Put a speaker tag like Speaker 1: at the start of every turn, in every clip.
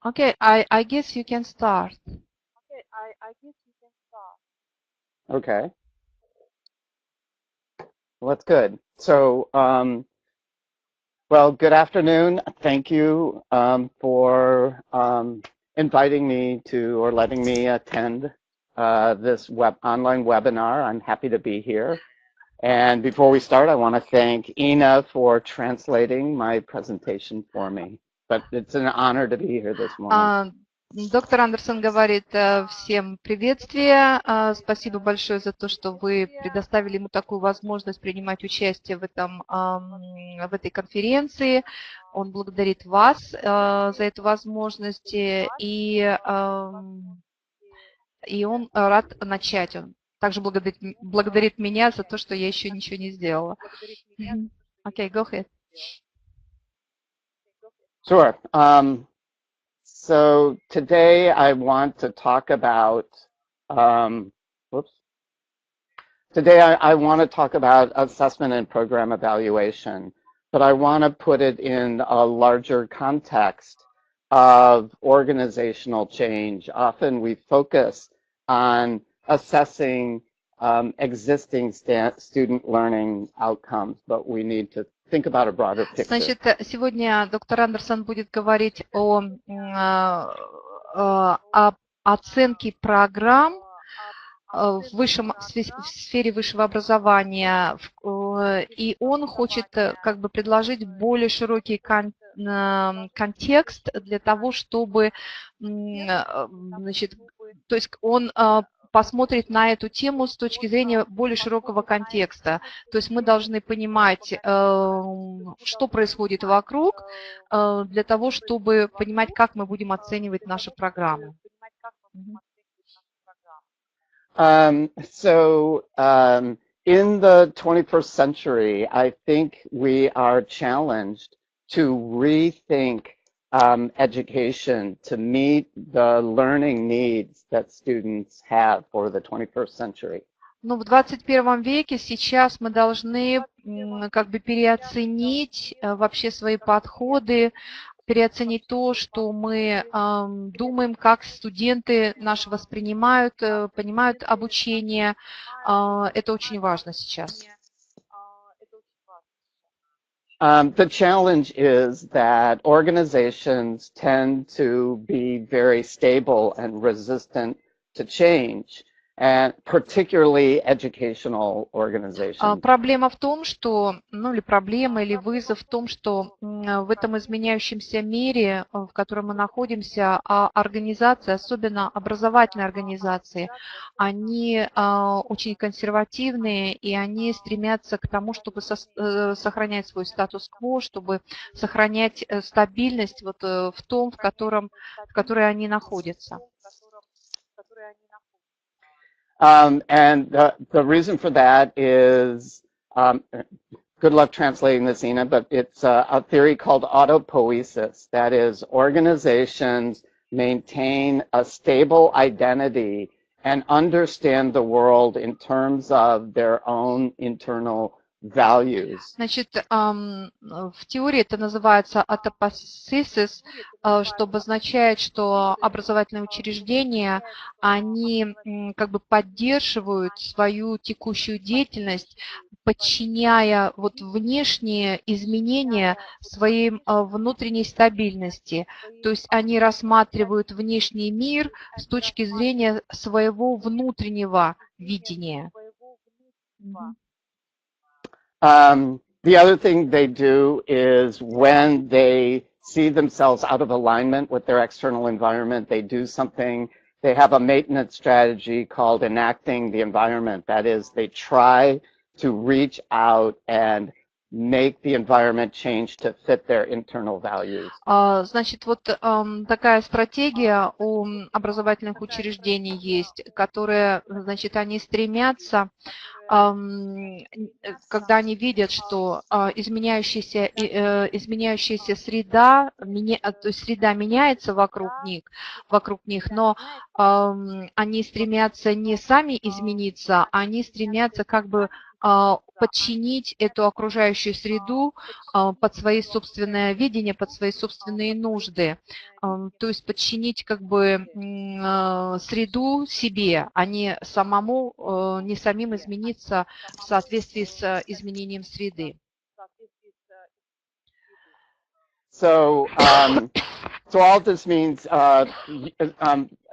Speaker 1: Okay, I guess you can start.
Speaker 2: Okay. Well, that's good. So, well, good afternoon. Thank you for inviting me to or letting me attend this online webinar. I'm happy to be here. And before we start, I want to thank Ina for translating my presentation for me. But it's an honor to be here this morning.
Speaker 1: Доктор Андерсон говорит всем приветствие. Спасибо большое за то, что вы предоставили ему такую возможность принимать участие в этой конференции. Он благодарит вас за эту возможность, и он рад начать. Он также благодарит меня за то, что я еще ничего не сделала. Okay, go ahead.
Speaker 2: Sure. So today I want to talk about, Today I want to talk about assessment and program evaluation, but I want to put it in a larger context of organizational change. Often we focus on assessing existing student learning outcomes, but we need to think about a broader picture.
Speaker 1: Значит, сегодня доктор Андерсон будет говорить о оценке программ в сфере высшего образования, и он хочет как бы предложить более широкий контекст для того, чтобы, значит, то есть он посмотрит на эту тему с точки зрения более широкого контекста. То есть мы должны понимать, что происходит вокруг, для того, чтобы понимать, как мы будем оценивать наши программы.
Speaker 2: In the 21st century, I think we are challenged to rethink education to meet the learning needs that students have for the 21st century.
Speaker 1: Ну, в 21 веке сейчас мы должны как бы переоценить вообще свои подходы, переоценить то, что мы думаем, как студенты наши воспринимают, понимают обучение. Это очень важно сейчас.
Speaker 2: The challenge is that organizations tend to be very stable and resistant to change, and particularly educational organizations.
Speaker 1: Проблема в том, что, ну или проблема, или вызов в том, что в этом изменяющемся мире, в котором мы находимся, организации, особенно образовательные организации, они очень консервативные, и они стремятся к тому, чтобы сохранять свой статус-кво, чтобы сохранять стабильность вот в том, в которой они находятся.
Speaker 2: And the reason for that is, good luck translating this, Ina, but it's a theory called autopoiesis. That is, organizations maintain a stable identity and understand the world in terms of their own internal values.
Speaker 1: Значит, в теории это называется autopoiesis, что обозначает, что образовательные учреждения, они как бы поддерживают свою текущую деятельность, подчиняя вот внешние изменения своей внутренней стабильности. То есть они рассматривают внешний мир с точки зрения своего внутреннего видения.
Speaker 2: The other thing they do is when they see themselves out of alignment with their external environment, they do something, they have a maintenance strategy called enacting the environment. That is, they try to reach out and make the environment change to fit their internal values.
Speaker 1: Значит, вот такая стратегия у образовательных учреждений есть, которая, значит, они стремятся, когда они видят, что изменяющаяся среда, то есть среда меняется вокруг них, но они стремятся не сами измениться, они стремятся как бы подчинить эту окружающую среду под свои собственные видения, под свои собственные нужды. То есть подчинить как бы среду себе, а не самим измениться в соответствии с изменением среды.
Speaker 2: So all this means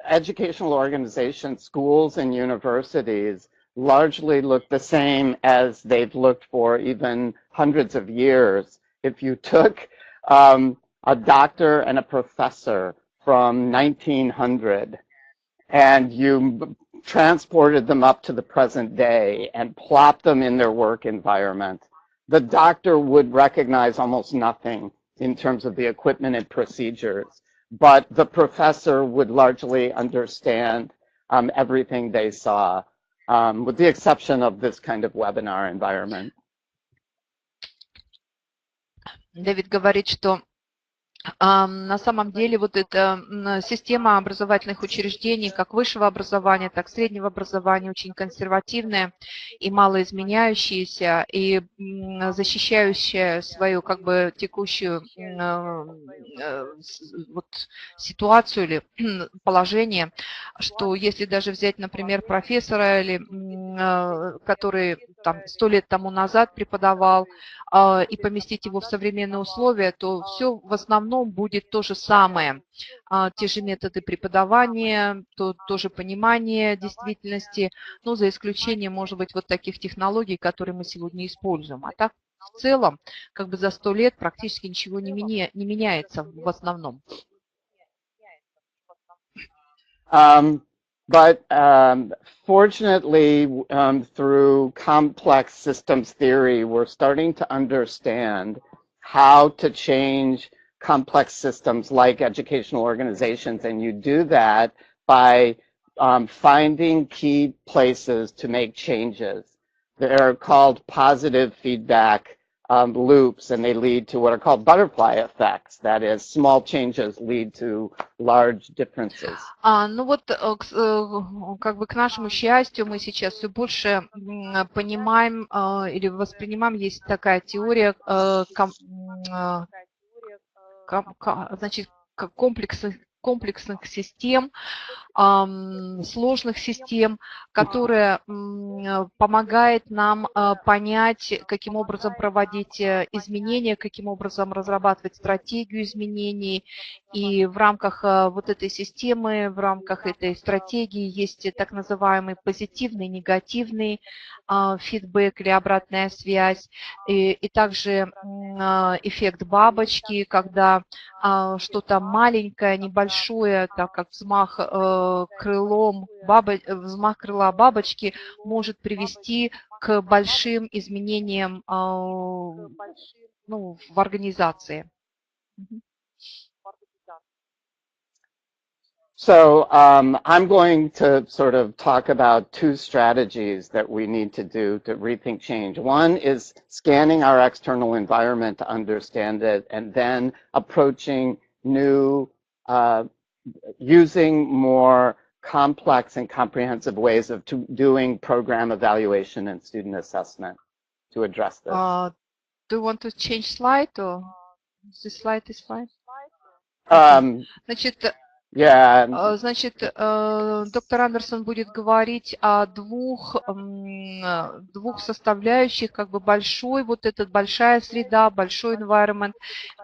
Speaker 2: educational organizations, schools and universities largely look the same as they've looked for even hundreds of years. If you took a doctor and a professor from 1900 and you transported them up to the present day and plopped them in their work environment, the doctor would recognize almost nothing in terms of the equipment and procedures, but the professor would largely understand everything they saw, with the exception of this kind of webinar environment.
Speaker 1: Дэвид говорит, что на самом деле вот эта система образовательных учреждений, как высшего образования, так и среднего образования, очень консервативная и малоизменяющаяся, и защищающая свою как бы текущую вот ситуацию или положение, что если даже взять, например, профессора, или, который там 100 лет тому назад преподавал, и поместить его в современные условия, то все в основном будет то же самое. Те же методы преподавания, то же понимание действительности, но за исключением, может быть, вот таких технологий, которые мы сегодня используем. А так, в целом, как бы за 100 лет практически ничего не меняется в основном.
Speaker 2: But fortunately, through complex systems theory, we're starting to understand how to change complex systems like educational organizations. And you do that by finding key places to make changes. They're called positive feedback loops, and they lead to what are called butterfly effects. That is, small changes lead to large differences.
Speaker 1: Ну вот, как бы к нашему счастью, мы сейчас все больше понимаем или воспринимаем, есть такая теория, значит, комплексных систем, сложных систем, которая помогает нам понять, каким образом проводить изменения, каким образом разрабатывать стратегию изменений. И в рамках вот этой системы, в рамках этой стратегии есть так называемый позитивный, негативный фидбэк или обратная связь, и также эффект бабочки, когда что-то маленькое, небольшое, так как взмах крыла бабочки может привести к большим изменениям в организации.
Speaker 2: So I'm going to sort of talk about two strategies that we need to do to rethink change. One is scanning our external environment to understand it, and then approaching new, using more complex and comprehensive ways of doing program evaluation and student assessment to address this.
Speaker 1: Do you want to change slide, or this slide is fine? Значит, доктор Андерсон будет говорить о двух составляющих, как бы большая среда, большой environment,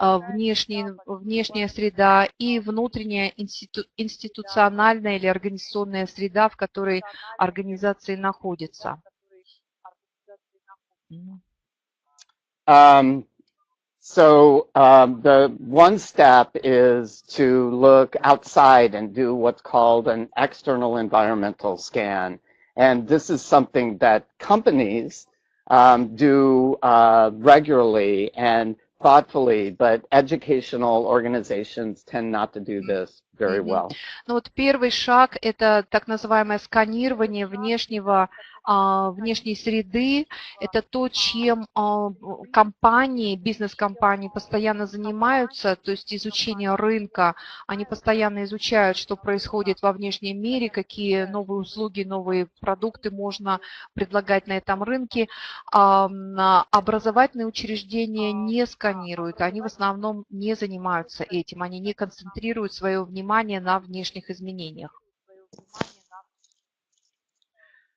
Speaker 1: внешняя среда и внутренняя институциональная или организационная среда, в которой организации находятся.
Speaker 2: So the one step is to look outside and do what's called an external environmental scan. And this is something that companies do regularly and thoughtfully, but educational organizations tend not to do this very well.
Speaker 1: Ну вот первый шаг – это так называемое сканирование внешнего внешней среды – это то, чем компании, бизнес-компании постоянно занимаются, то есть изучение рынка. Они постоянно изучают, что происходит во внешнем мире, какие новые услуги, новые продукты можно предлагать на этом рынке. Образовательные учреждения не сканируют, они в основном не занимаются этим, они не концентрируют свое внимание на внешних изменениях.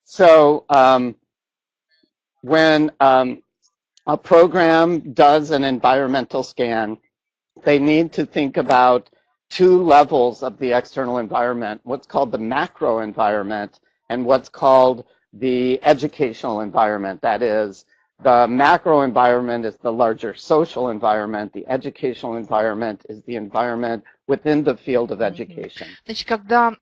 Speaker 2: So when a program does an environmental scan, they need to think about two levels of the external environment, what's called the macro environment and what's called the educational environment. That is, the macro environment is the larger social environment. The educational environment is the environment within the field of education.
Speaker 1: Значит, когда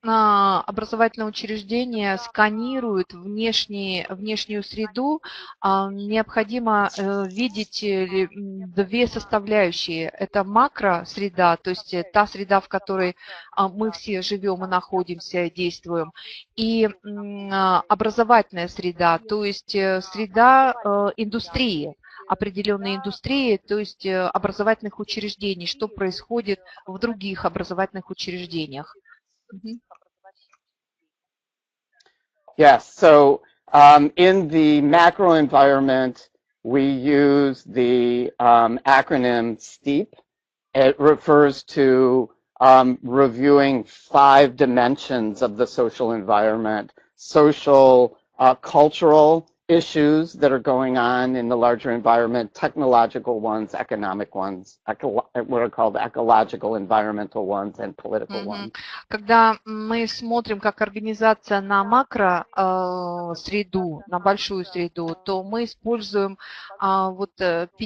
Speaker 1: образовательное учреждение сканирует внешнюю среду, необходимо видеть две составляющие. Это макросреда, то есть та среда, в которой мы все живем и находимся, действуем, и образовательная среда, то есть среда индустрии, определенной индустрии, то есть образовательных учреждений, что происходит в других образовательных учреждениях.
Speaker 2: Yes, so in the macro environment, we use the acronym STEEP. It refers to reviewing 5 dimensions of the social environment: social, cultural issues that are going on in the larger environment, technological ones, economic ones, what are called ecological, environmental ones, and political ones.
Speaker 1: Когда мы смотрим как организация на макросреду, на большую среду, то мы используем вот 5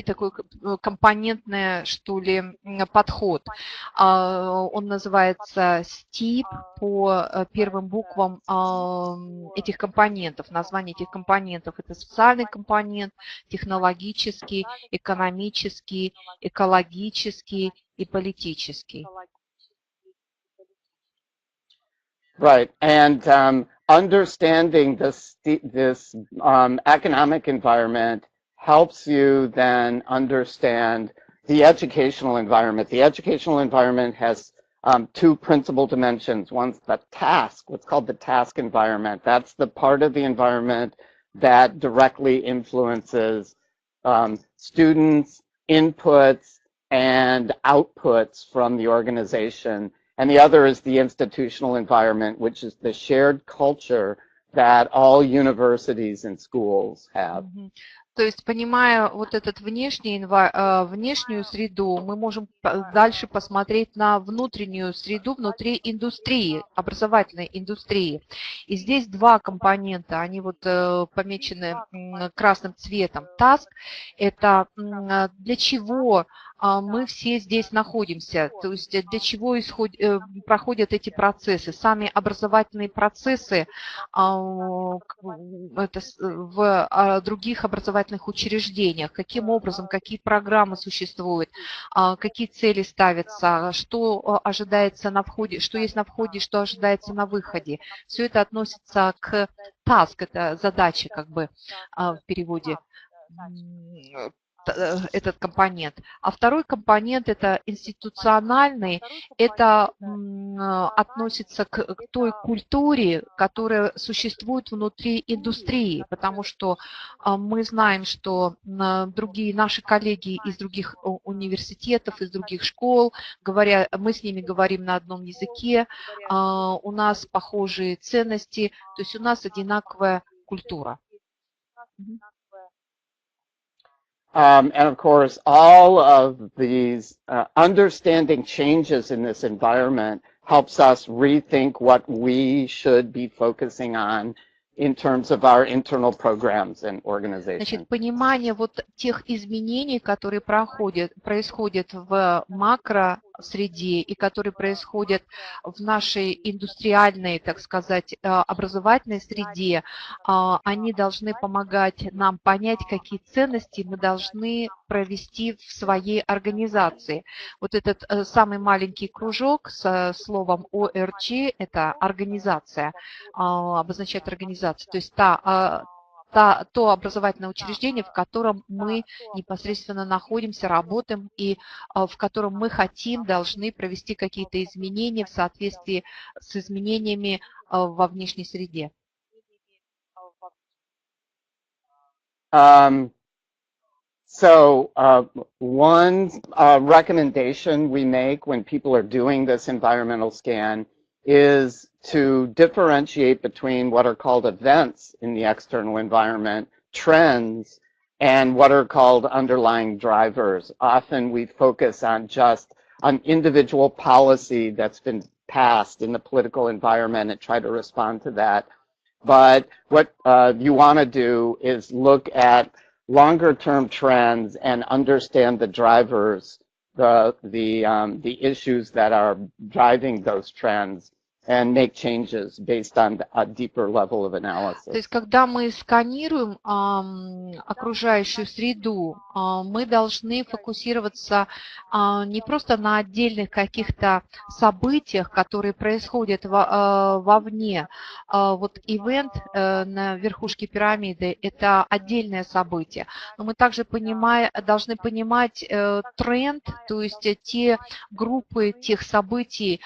Speaker 1: такой компонентный, что ли, подход. Он называется STEEP по первым буквам этих компонентов, название этих компонентов. Это социальный компонент, технологический, экономический, экологический и политический.
Speaker 2: Right, and understanding this economic environment helps you then understand the educational environment. The educational environment has 2 principal dimensions. One's the task, what's called the task environment. That's the part of the environment that directly influences students, inputs, and outputs from the organization. And the other is the institutional environment, which is the shared culture that all universities and schools have.
Speaker 1: То есть, понимая вот этот внешнюю среду, мы можем дальше посмотреть на внутреннюю среду внутри индустрии, образовательной индустрии. И здесь 2 компонента, они вот помечены красным цветом. Task – это для чего мы все здесь находимся, то есть для чего проходят эти процессы, сами образовательные процессы в других образовательных учреждениях, каким образом, какие программы существуют, какие цели ставятся, что ожидается на входе, что есть на входе, что ожидается на выходе. Все это относится к task, это задача как бы в переводе, этот компонент. А второй компонент – это институциональный, это относится к той культуре, которая существует внутри индустрии, потому что мы знаем, что другие наши коллеги из других университетов, из других школ, мы с ними говорим на одном языке, у нас похожие ценности, то есть у нас одинаковая культура.
Speaker 2: And of course, all of these understanding changes in this environment helps us rethink what we should be focusing on in terms of our internal programs and organizations.
Speaker 1: Значит, понимание вот тех изменений, которые происходят в макро среде и которые происходят в нашей индустриальной, так сказать, образовательной среде, они должны помогать нам понять, какие ценности мы должны провести в своей организации. Вот этот самый маленький кружок с словом ORG – это организация, обозначает организацию, то есть то образовательное учреждение, в котором мы непосредственно находимся, работаем и в котором мы должны провести какие-то изменения в соответствии с изменениями во внешней среде.
Speaker 2: One recommendation we make when people are doing this environmental scan is to differentiate between what are called events in the external environment, trends, and what are called underlying drivers. Often we focus on just an individual policy that's been passed in the political environment and try to respond to that. But what you want to do is look at longer-term trends and understand the drivers, the issues that are driving those trends, and make changes based on a deeper level of analysis.
Speaker 1: То есть, когда мы сканируем окружающую среду, мы должны фокусироваться не просто на отдельных каких-то событиях, которые происходят вовне. Вот ивент на верхушке пирамиды – это отдельное событие. Но мы также должны понимать тренд, то есть те группы тех событий,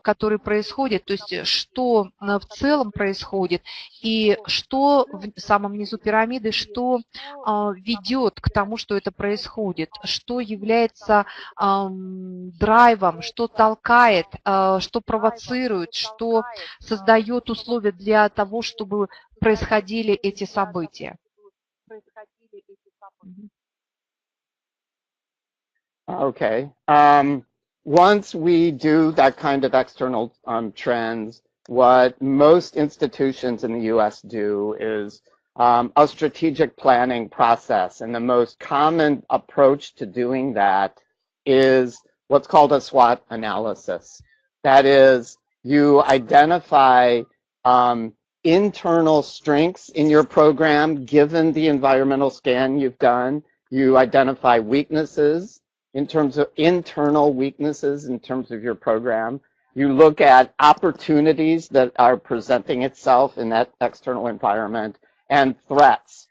Speaker 1: которые происходят, то есть что в целом происходит и что в самом низу пирамиды, что ведет к тому, что это происходит, что является драйвом, что толкает, что провоцирует, что создает условия для того, чтобы происходили эти события.
Speaker 2: Okay. Once we do that kind of external trends, what most institutions in the U.S. do is a strategic planning process. And the most common approach to doing that is what's called a SWOT analysis. That is, you identify internal strengths in your program given the environmental scan you've done. You identify weaknesses in terms of internal weaknesses in terms of your program. You look at opportunities that are presenting itself in that external environment and threats.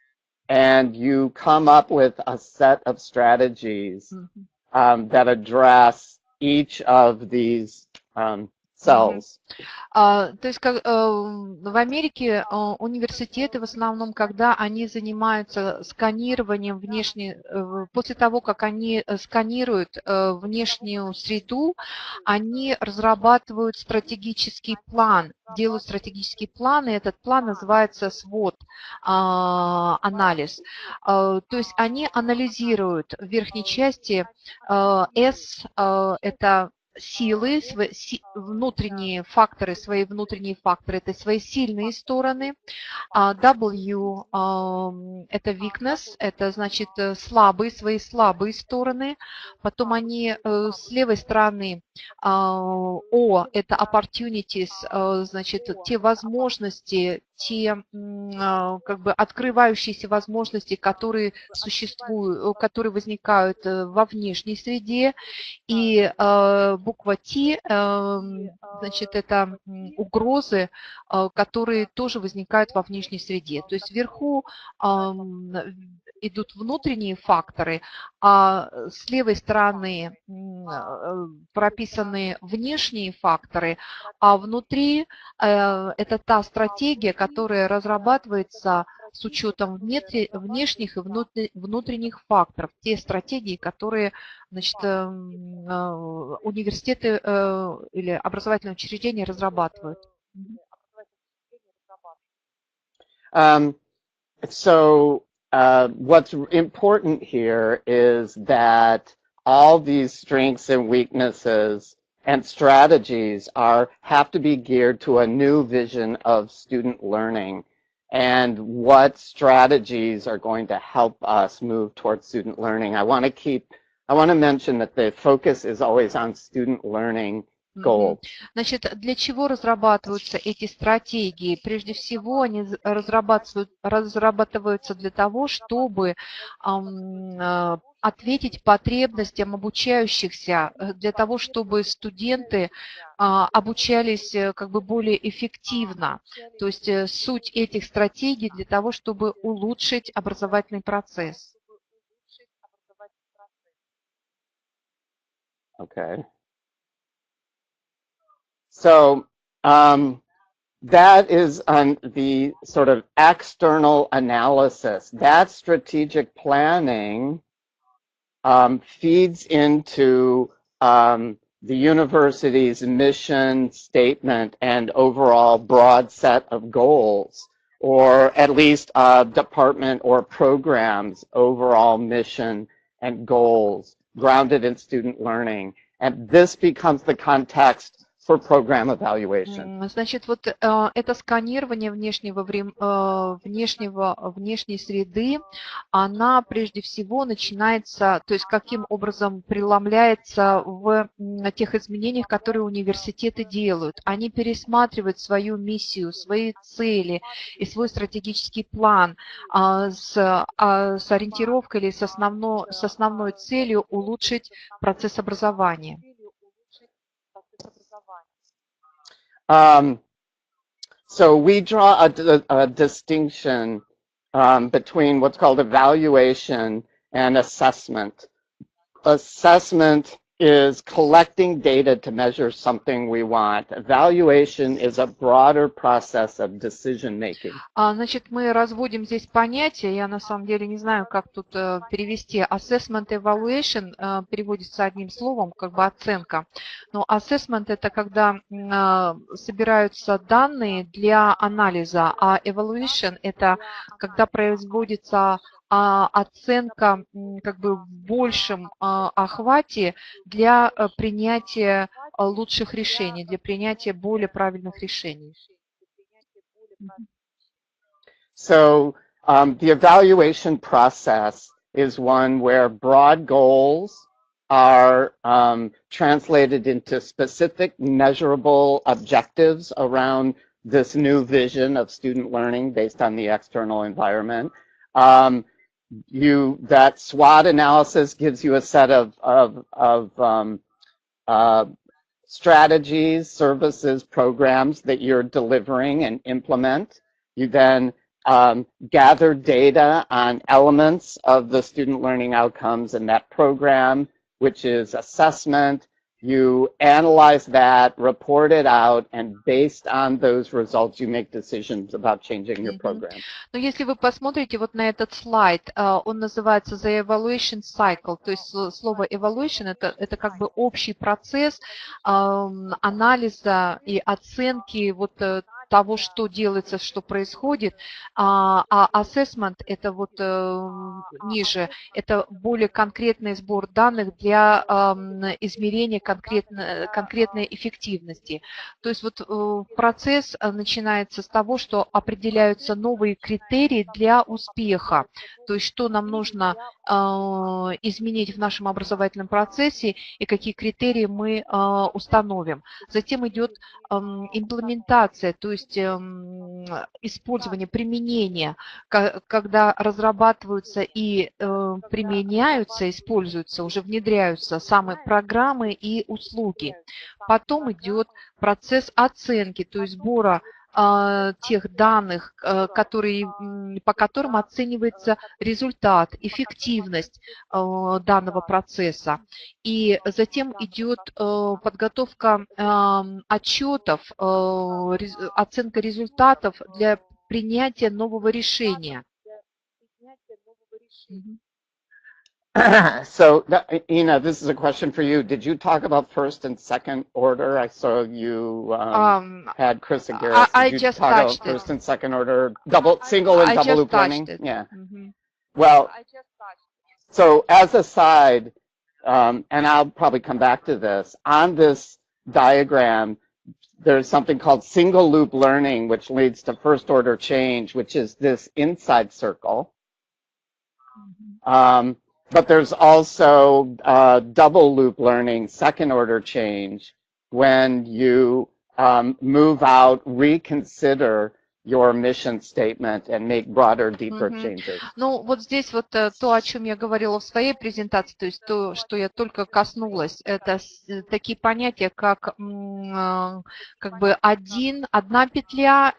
Speaker 2: And you come up with a set of strategies that address each of these cells.
Speaker 1: То есть в Америке университеты в основном, когда они занимаются сканированием после того, как они сканируют внешнюю среду, они разрабатывают стратегический план, делают стратегический план, и этот план называется SWOT анализ. То есть они анализируют в верхней части S, это силы, внутренние факторы, это свои сильные стороны. W – это weakness, это значит свои слабые стороны. Потом они с левой стороны, O – это opportunities, значит, те возможности, те как бы открывающиеся возможности, которые существуют, которые возникают во внешней среде. И буква T, значит, это угрозы, которые тоже возникают во внешней среде. То есть вверху идут внутренние факторы, а с левой стороны прописаны внешние факторы, а внутри это та стратегия, которая разрабатывается с учетом внешних и внутренних факторов, те стратегии, которые, значит, университеты или образовательные учреждения разрабатывают.
Speaker 2: What's important here is that all these strengths and weaknesses and strategies have to be geared to a new vision of student learning and what strategies are going to help us move towards student learning. I want to keep I want to mention that the focus is always on student learning goals.
Speaker 1: Значит, для чего разрабатываются эти стратегии? Прежде всего, они разрабатываются для того, чтобы ответить потребностям обучающихся, для того, чтобы студенты обучались как бы более эффективно. То есть суть этих стратегий для того, чтобы улучшить образовательный процесс.
Speaker 2: Okay. So that is on the sort of external analysis. That strategic planning feeds into the university's mission statement and overall broad set of goals, or at least a department or program's overall mission and goals grounded in student learning. And this becomes the context for program evaluation.
Speaker 1: Значит, вот это сканирование внешней среды, она прежде всего начинается, то есть каким образом преломляется в тех изменениях, которые университеты делают. Они пересматривают свою миссию, свои цели и свой стратегический план с ориентировкой или с основной целью улучшить процесс образования.
Speaker 2: So we draw a distinction between what's called evaluation and assessment. Assessment is collecting data to measure something we want. Evaluation is a broader process of decision making.
Speaker 1: Значит, мы разводим здесь понятия. Я на самом деле не знаю, как тут перевести. Assessment evaluation переводится одним словом, как бы оценка. Но assessment это когда собираются данные для анализа, а evaluation это когда производится оценка как бы в большем охвате для принятия лучших решений, для принятия более правильных решений.
Speaker 2: So the evaluation process is one where broad goals are translated into specific measurable objectives around this new vision of student learning based on the external environment. That SWOT analysis gives you a set of strategies, services, programs that you're delivering and implement. You then gather data on elements of the student learning outcomes in that program, which is assessment. You analyze that, report it out, and based on those results, you make decisions about changing your program.
Speaker 1: Но если вы посмотрите вот на этот слайд, он называется The Evaluation Cycle, то есть слово evaluation это как бы общий процесс анализа и оценки вот того, что делается, что происходит, а assessment это вот ниже, это более конкретный сбор данных для измерения конкретной эффективности. То есть вот процесс начинается с того, что определяются новые критерии для успеха, то есть что нам нужно изменить в нашем образовательном процессе и какие критерии мы установим. Затем идет имплементация, то есть использование, применение, когда разрабатываются и применяются, используются, уже внедряются самые программы и услуги. Потом идет процесс оценки, то есть сбора тех данных, по которым оценивается результат, эффективность данного процесса. И затем идет подготовка отчетов, оценка результатов для принятия нового решения.
Speaker 2: So, Ina, this is a question for you. Did you talk about first and second order? I saw you had Chris and Gareth. Did you talk about first and second order, single and double loop learning? Yeah. Well, so as a side, and I'll probably come back to this, on this diagram, there's something called single loop learning, which leads to first order change, which is this inside circle. But there's also double loop learning, second order change, when you move out, reconsider your mission statement and make broader, deeper changes.
Speaker 1: Ну, вот здесь вот то, о чем я говорила в своей презентации, то есть то, что я только коснулась, это такие понятия, как бы одна петля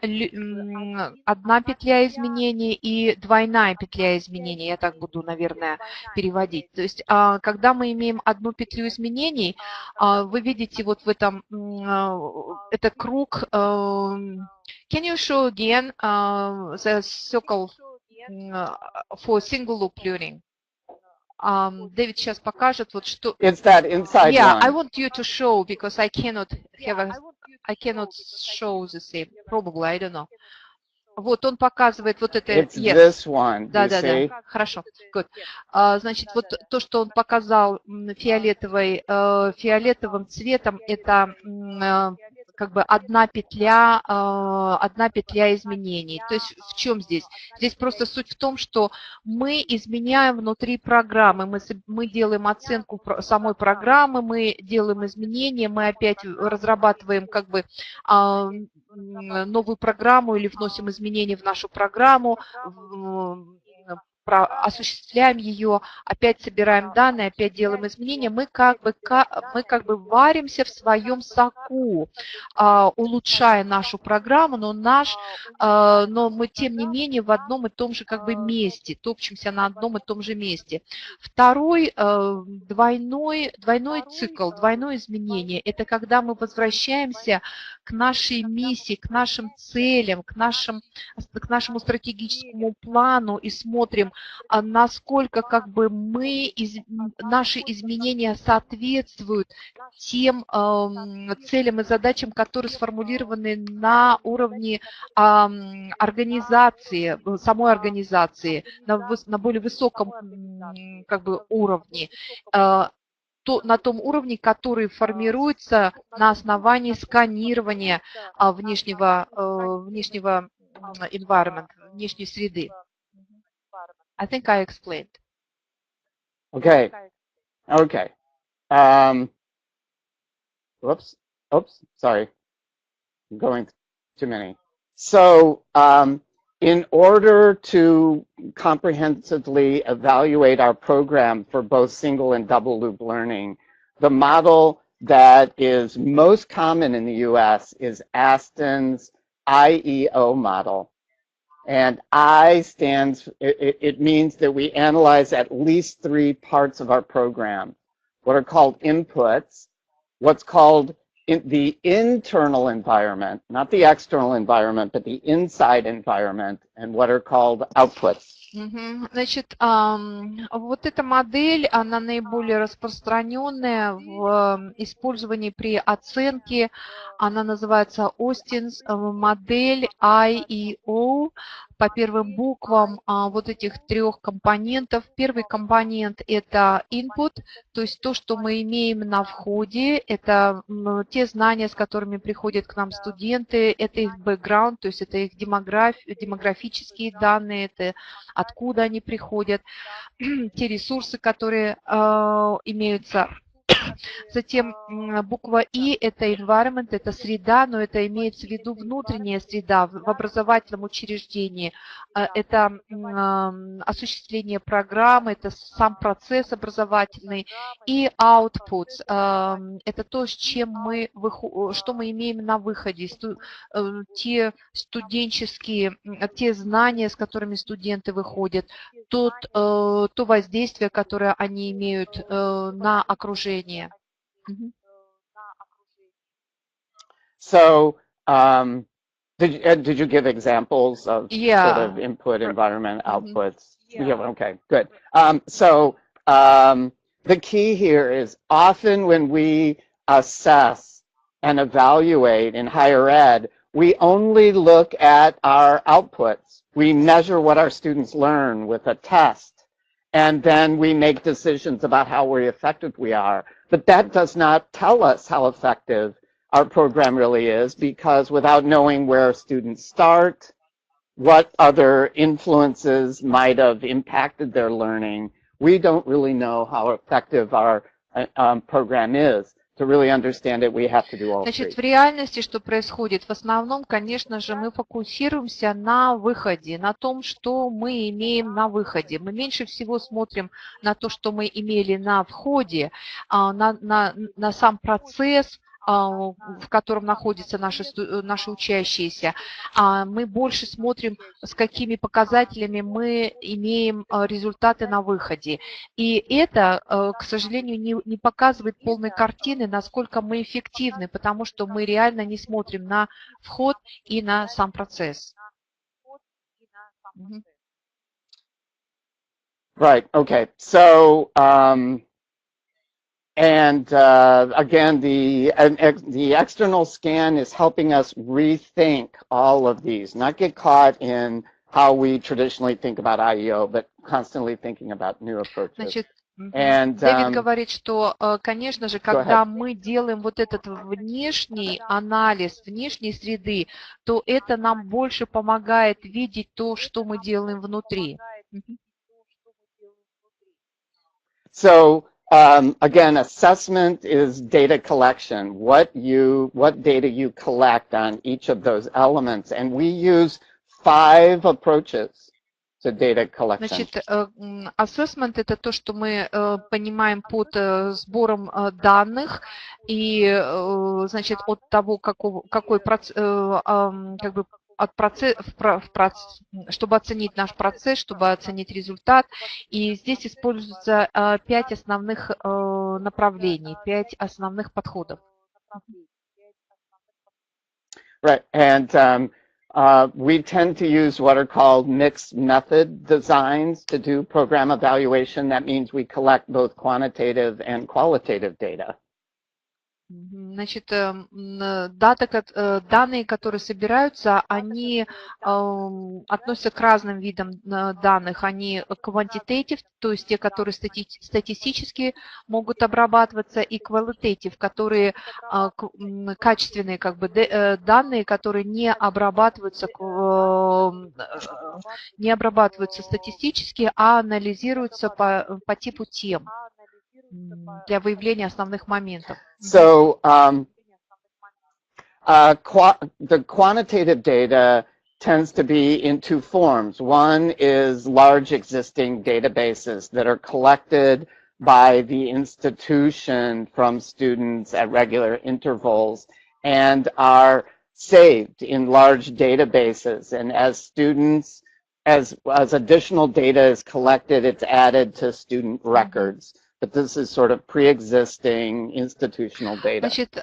Speaker 1: изменений и двойная петля изменений, я так буду, наверное, переводить. То есть, когда мы имеем одну петлю изменений, вы видите вот в этом, это круг. Can you show again the circle for single loop learning? Дэвид сейчас покажет вот что.
Speaker 2: It's that inside
Speaker 1: Yeah,
Speaker 2: one.
Speaker 1: I want you to show because I cannot show the same. Probably, I don't know. Вот он показывает вот это.
Speaker 2: It's
Speaker 1: yes.
Speaker 2: this one.
Speaker 1: Да,
Speaker 2: you
Speaker 1: да,
Speaker 2: see?
Speaker 1: да. Хорошо. Good. Значит, вот то, что он показал фиолетовым цветом, это как бы одна петля изменений. То есть в чем здесь? Здесь просто суть в том, что мы изменяем внутри программы, мы делаем оценку самой программы, мы делаем изменения, мы опять разрабатываем как бы новую программу или вносим изменения в нашу программу, осуществляем ее, опять собираем данные, опять делаем изменения, мы как бы варимся в своем соку, улучшая нашу программу, но мы тем не менее в одном и том же как бы месте, топчемся на одном и том же месте. Второй двойной цикл, двойное изменение, это когда мы возвращаемся к нашей миссии, к нашим целям, к нашему стратегическому плану и смотрим, насколько как бы наши изменения соответствуют тем целям и задачам, которые сформулированы на уровне организации, самой организации, на более высоком как бы уровне. На том уровне, который формируется на основании сканирования внешнего environment, внешней среды. I think I explained.
Speaker 2: Okay. Oops, sorry. I'm going too many. So, in order to comprehensively evaluate our program for both single and double loop learning, the model that is most common in the US is Aston's IEO model. And I stands, it means that we analyze at least 3 parts of our program, what are called inputs, what's called the internal environment, not the external environment, but the inside environment, and what are called outputs.
Speaker 1: Значит, вот эта модель, она наиболее распространенная в использовании при оценке, она называется Остин's модель IEO по первым буквам вот этих 3 компонентов. Первый компонент – это input, то есть то, что мы имеем на входе, это те знания, с которыми приходят к нам студенты, это их бэкграунд, то есть это их демографические данные, это откуда они приходят, те ресурсы, которые имеются. Затем буква И – это environment, это среда, но это имеется в виду внутренняя среда в образовательном учреждении. Это осуществление программы, это сам процесс образовательный. И outputs – это то, что мы имеем на выходе, те знания, с которыми студенты выходят, то воздействие, которое они имеют на окружение.
Speaker 2: So, did you give examples of sort of input, environment, outputs? Yeah. Okay, good. The key here is often when we assess and evaluate in higher ed, we only look at our outputs. We measure what our students learn with a test, and then we make decisions about how effective we are. But that does not tell us how effective our program really is, because without knowing where students start, what other influences might have impacted their learning, we don't really know how effective our program is. To really understand it, we have to do all three.
Speaker 1: Значит, в реальности что происходит? В основном, конечно же, мы фокусируемся на выходе, на том, что мы имеем на выходе. Мы меньше всего смотрим на то, что мы имели на входе, на сам процесс, в котором находятся наши учащиеся. Мы больше смотрим, с какими показателями мы имеем результаты на выходе. И это, к сожалению, не показывает полной картины, насколько мы эффективны, потому что мы реально не смотрим на вход и на сам процесс.
Speaker 2: Right, okay. So, again, the external scan is helping us rethink all of these, not get caught in how we traditionally think about IEO, but constantly thinking about new approaches.
Speaker 1: Значит, Дэвид говорит, что, конечно же, когда мы делаем вот этот внешний анализ, внешней среды, то это нам больше помогает видеть то, что мы делаем внутри.
Speaker 2: So, again, assessment is data collection, what data you collect on each of those elements. And we use 5 approaches to data collection.
Speaker 1: Значит, assessment – это то, что мы понимаем под сбором данных, и, значит, от того, какой процесс, как бы, чтобы оценить наш процесс, чтобы оценить результат. И здесь используются 5 основных направлений, 5 основных подходов.
Speaker 2: Right, and we tend to use what are called mixed method designs to do program evaluation. That means we collect both quantitative and qualitative data.
Speaker 1: Значит, данные, которые собираются, они относятся к разным видам данных. Они quantitative, то есть те, которые статистически могут обрабатываться, и qualitative, которые качественные как бы, данные, которые не обрабатываются статистически, а анализируются по типу тем для выявления основных моментов.
Speaker 2: So, the quantitative data tends to be in 2 forms. One is large existing databases that are collected by the institution from students at regular intervals and are saved in large databases. And as students, as additional data is collected, it's added to student records. But this is sort of pre-existing institutional data.
Speaker 1: Значит,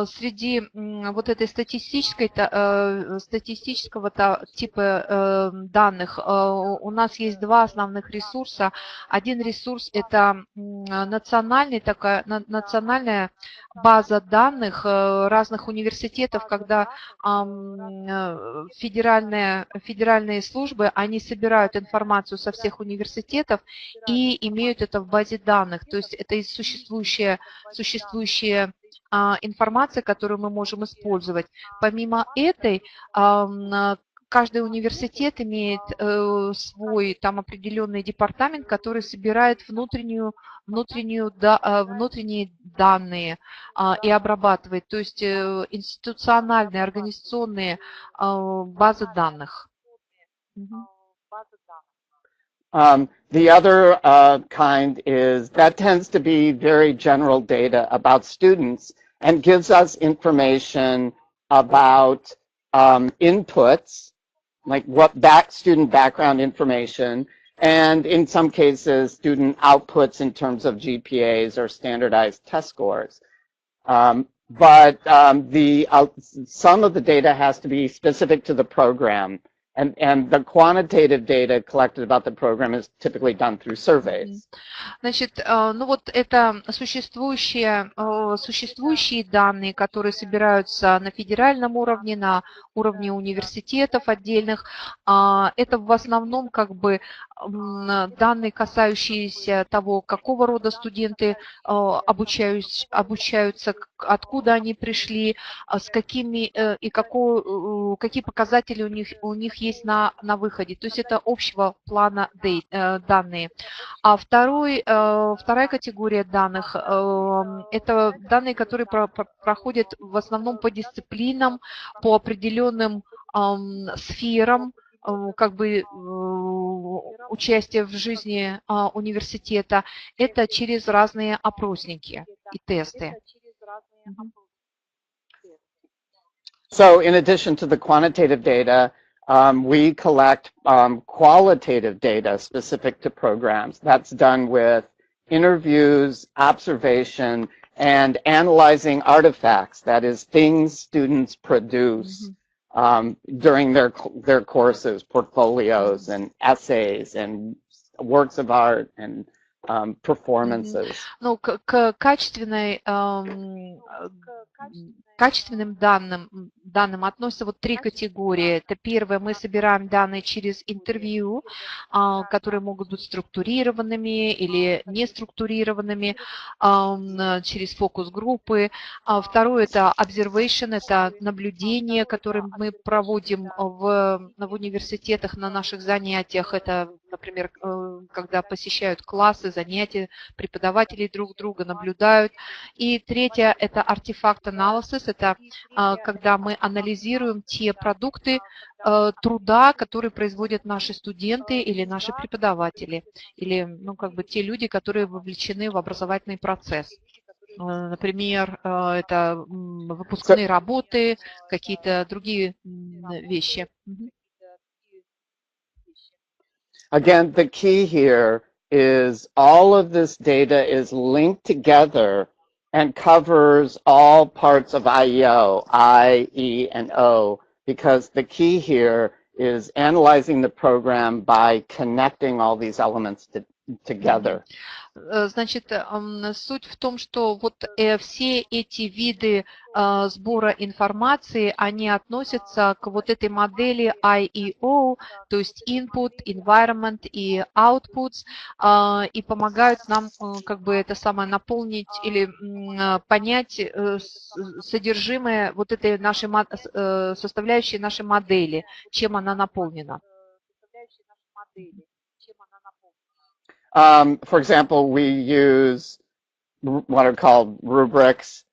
Speaker 1: среди вот этой статистического типа данных у нас есть 2 основных ресурса. Один ресурс – это национальная база данных разных университетов, когда федеральные службы, они собирают информацию со всех университетов и имеют это в базе данных. То есть это и существующая информация, которую мы можем использовать. Помимо этой, каждый университет имеет свой там определенный департамент, который собирает внутренние данные и обрабатывает, то есть институциональные, организационные базы данных.
Speaker 2: The other kind is that tends to be very general data about students and gives us information about inputs, like student background information, and in some cases, student outputs in terms of GPAs or standardized test scores. But some of the data has to be specific to the program. And the quantitative data collected about the program is typically done through surveys.
Speaker 1: Значит, ну вот это существующие данные, которые собираются на федеральном уровне, на уровне университетов отдельных. Это в основном как бы данные, касающиеся того, какого рода студенты обучаются, откуда они пришли, с какими и какие показатели у них есть на выходе. То есть это общего плана данные. А вторая категория данных – это данные, которые проходят в основном по дисциплинам, по определенным сферам, как бы участие в жизни университета, это через разные опросники и тесты.
Speaker 2: So in addition to the quantitative data, we collect qualitative data specific to programs. That's done with interviews, observation, and analyzing artifacts, that is, things students produce during their courses, portfolios, and essays, and works of art, and performances.
Speaker 1: Ну, к качественным данным относятся вот три категории. Это первое, мы собираем данные через интервью, которые могут быть структурированными или неструктурированными, через фокус-группы. Второе, это observation, это наблюдение, которое мы проводим в университетах на наших занятиях. Это, например, когда посещают классы, занятия, преподаватели друг друга наблюдают. И третье, это артефакт-анализ, это когда мы анализируем те продукты труда, которые производят наши студенты или наши преподаватели, или, ну, как бы те люди, которые вовлечены в образовательный процесс. Например, это выпускные работы, какие-то другие вещи.
Speaker 2: Again, the key here is all of this data is linked together and covers all parts of IEO, I, E, and O, because the key here is analyzing the program by connecting all these elements together.
Speaker 1: Значит, суть в том, что вот все эти виды сбора информации, они относятся к вот этой модели IEO, то есть input, environment и outputs, и помогают нам как бы это самое наполнить или понять содержимое вот этой нашей составляющей нашей модели, чем она наполнена.
Speaker 2: For example, we use what are called rubrics,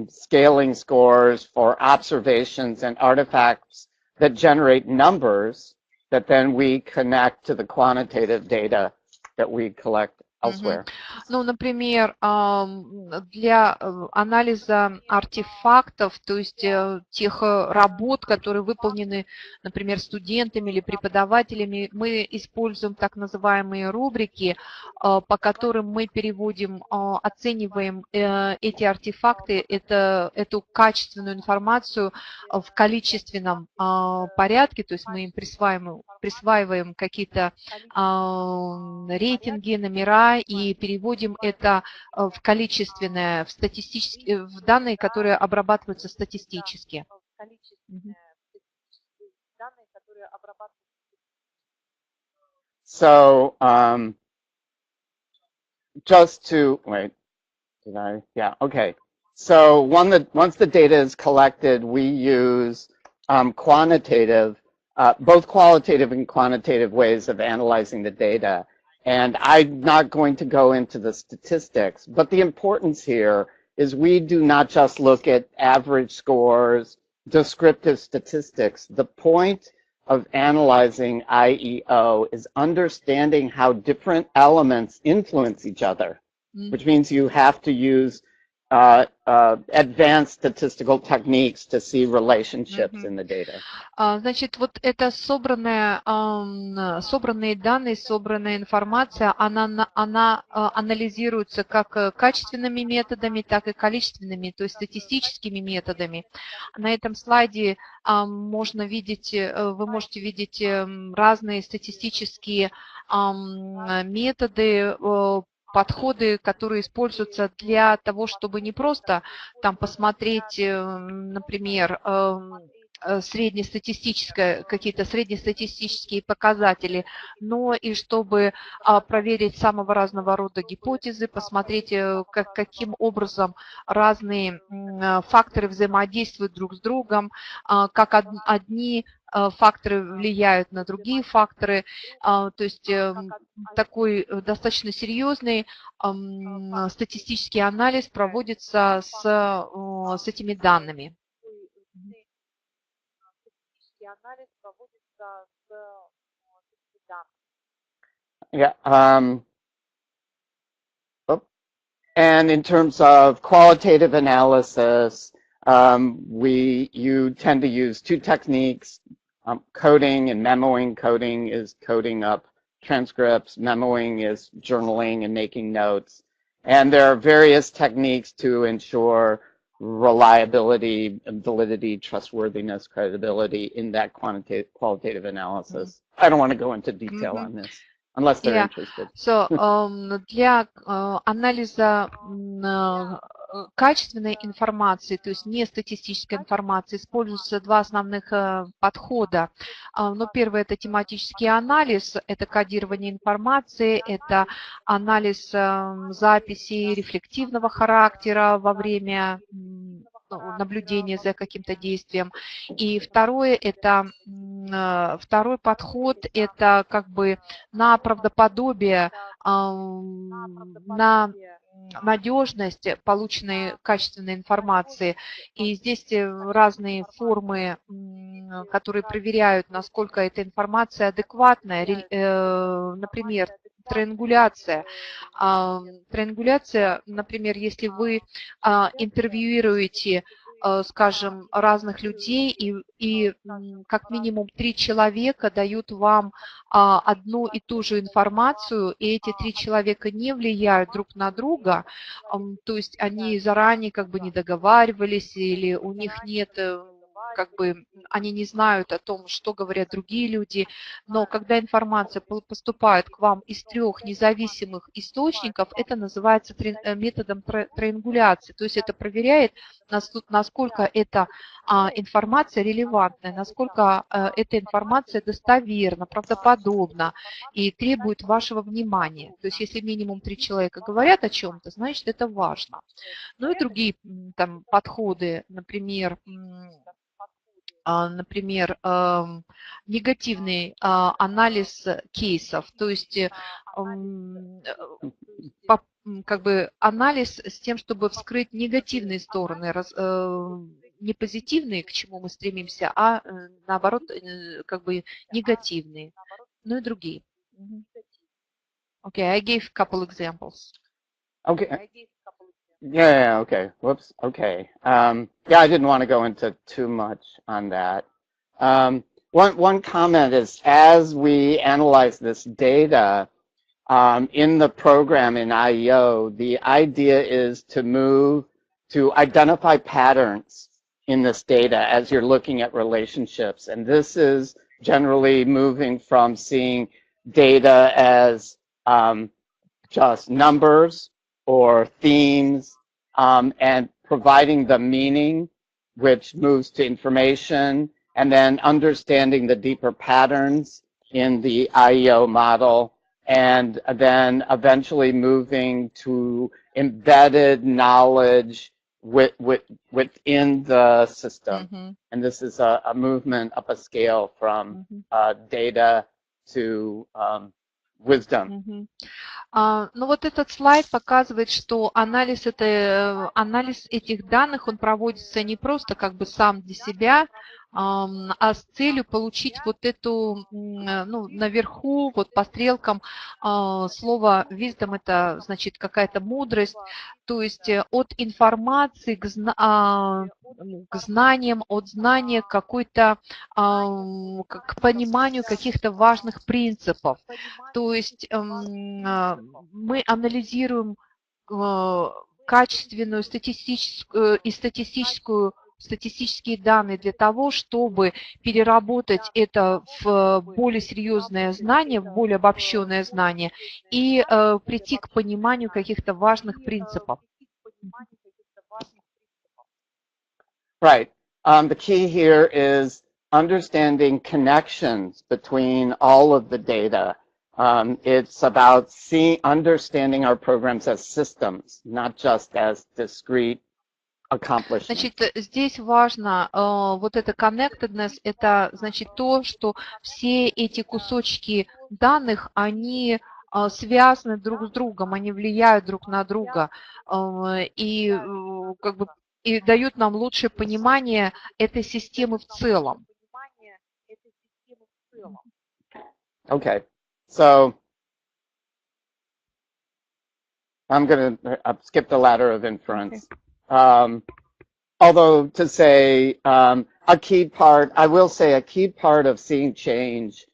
Speaker 2: scaling scores for observations and artifacts that generate numbers that then we connect to the quantitative data that we collect elsewhere.
Speaker 1: Ну, например, для анализа артефактов, то есть тех работ, которые выполнены, например, студентами или преподавателями, мы используем так называемые рубрики, по которым мы переводим, оцениваем эти артефакты, эту качественную информацию в количественном порядке, то есть мы им присваиваем какие-то рейтинги, номера, и переводим это в количественное, в данные, которые обрабатываются статистически.
Speaker 2: So, just to, wait, did I? Yeah, okay. So once the data is collected, we use quantitative, both qualitative and quantitative ways of analyzing the data. And I'm not going to go into the statistics, but the importance here is we do not just look at average scores, descriptive statistics. The point of analyzing IEO is understanding how different elements influence each other, which means you have to use advanced statistical techniques to see relationships in the data.
Speaker 1: Значит, вот это собранные данные, собранная информация, она анализируется как качественными методами, так и количественными, то есть статистическими методами. На этом слайде вы можете видеть разные статистические методы, подходы, которые используются для того, чтобы не просто там посмотреть, например, какие-то среднестатистические показатели, но и чтобы проверить самого разного рода гипотезы, посмотреть, каким образом разные факторы взаимодействуют друг с другом, как одни факторы влияют на другие факторы. То есть такой достаточно серьезный статистический анализ проводится с этими данными.
Speaker 2: Yeah. And in terms of qualitative analysis, you tend to use two techniques, coding and memoing. Coding is coding up transcripts. Memoing is journaling and making notes. And there are various techniques to ensure reliability, validity, trustworthiness, credibility in that qualitative analysis. I don't want to go into detail on this. Unless they're interested.
Speaker 1: So, для анализа качественной информации, то есть не статистической информации, используются два основных подхода. Но первый – это тематический анализ, это кодирование информации, это анализ записей рефлективного характера во время наблюдения за каким-то действием. И второй подход – это как бы на правдоподобие, на надежность полученной качественной информации. И здесь разные формы, которые проверяют, насколько эта информация адекватная. Например, триангуляция. Триангуляция, например, если вы интервьюируете, скажем, разных людей, и как минимум 3 человека дают вам одну и ту же информацию, и эти 3 человека не влияют друг на друга, то есть они заранее как бы не договаривались, или у них нет, как бы они не знают о том, что говорят другие люди, но когда информация поступает к вам из 3 независимых источников, это называется методом триангуляции, то есть это проверяет, насколько эта информация релевантная, насколько эта информация достоверна, правдоподобна и требует вашего внимания. То есть если минимум 3 человека говорят о чем-то, значит это важно. Ну и другие там подходы, например, негативный анализ кейсов, то есть как бы анализ с тем, чтобы вскрыть негативные стороны, не позитивные, к чему мы стремимся, а наоборот, как бы негативные, ну и другие. Okay, I gave a couple examples.
Speaker 2: Okay. Yeah, okay. Whoops. Okay. Yeah, I didn't want to go into too much on that. One comment is, as we analyze this data in the program in IEO, the idea is to move to identify patterns in this data as you're looking at relationships. And this is generally moving from seeing data as just numbers or themes, and providing the meaning, which moves to information, and then understanding the deeper patterns in the IEO model, and then eventually moving to embedded knowledge within the system. Mm-hmm. And this is a movement up a scale from data to wisdom.
Speaker 1: Mm-hmm. Ну вот этот слайд показывает, что анализ этих данных, он проводится не просто как бы сам для себя, а с целью получить вот эту, ну, наверху, вот по стрелкам, слово wisdom, это значит какая-то мудрость, то есть от информации к знаниям, от знания к пониманию каких-то важных принципов. То есть мы анализируем качественную статистические данные для того, чтобы переработать это в более серьезное знание, в более обобщенное знание и прийти к пониманию каких-то важных принципов.
Speaker 2: Right. The key here is understanding connections between all of the data. It's about understanding our programs as systems, not just as discrete accomplishments.
Speaker 1: Значит, здесь важно вот это connectedness, это значит то, что все эти кусочки данных, они связаны друг с другом, они влияют друг на друга и как бы и дают нам лучшее понимание этой системы в целом.
Speaker 2: Okay, so I'm going to skip the ladder of inference. Okay. Although to say a key part, I will say a key part of seeing change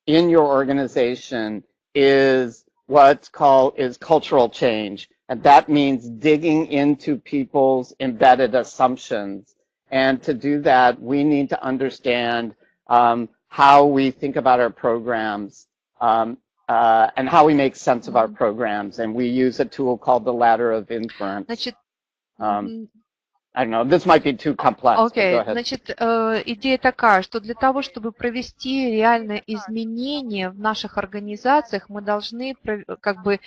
Speaker 2: in your organization is what's called cultural change. And that means digging into people's embedded assumptions. And to do that, we need to understand how we think about our programs and how we make sense of our programs. And we use a tool called the ladder of inference.
Speaker 1: Значит,
Speaker 2: I don't know, this might be too complex.
Speaker 1: Окей, значит, идея такая, что для того, чтобы провести реальное изменение в наших организациях, мы должны как бы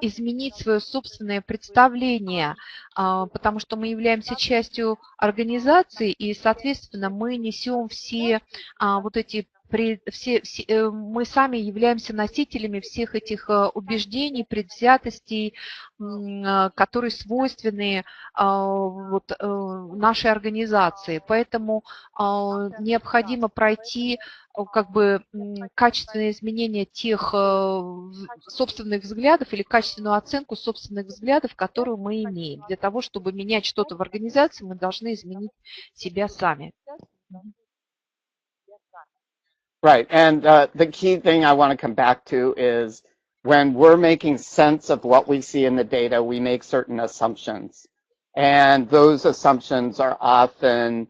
Speaker 1: изменить свое собственное представление, потому что мы являемся частью организации, и, соответственно, мы несем все вот эти мы сами являемся носителями всех этих убеждений, предвзятостей, которые свойственны вот, нашей организации. Поэтому необходимо пройти как бы качественное изменение тех собственных взглядов или качественную оценку собственных взглядов, которую мы имеем. Для того, чтобы менять что-то в организации, мы должны изменить себя сами.
Speaker 2: Right, and the key thing I want to come back to is when we're making sense of what we see in the data, we make certain assumptions. And those assumptions are often,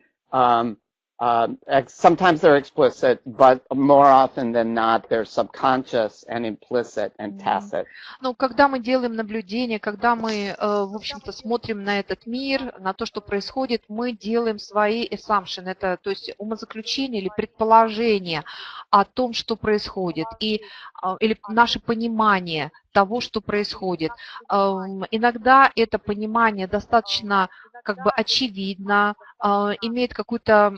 Speaker 2: sometimes they're explicit, but more often than not, they're subconscious and implicit and tacit.
Speaker 1: Ну, когда мы делаем наблюдения, когда мы, в общем-то, смотрим на этот мир, на то, что происходит, мы делаем свои assumptions, это, то есть умозаключения или предположения о том, что происходит, или наше понимание того, что происходит. Иногда это понимание достаточно как бы очевидно, имеет какую-то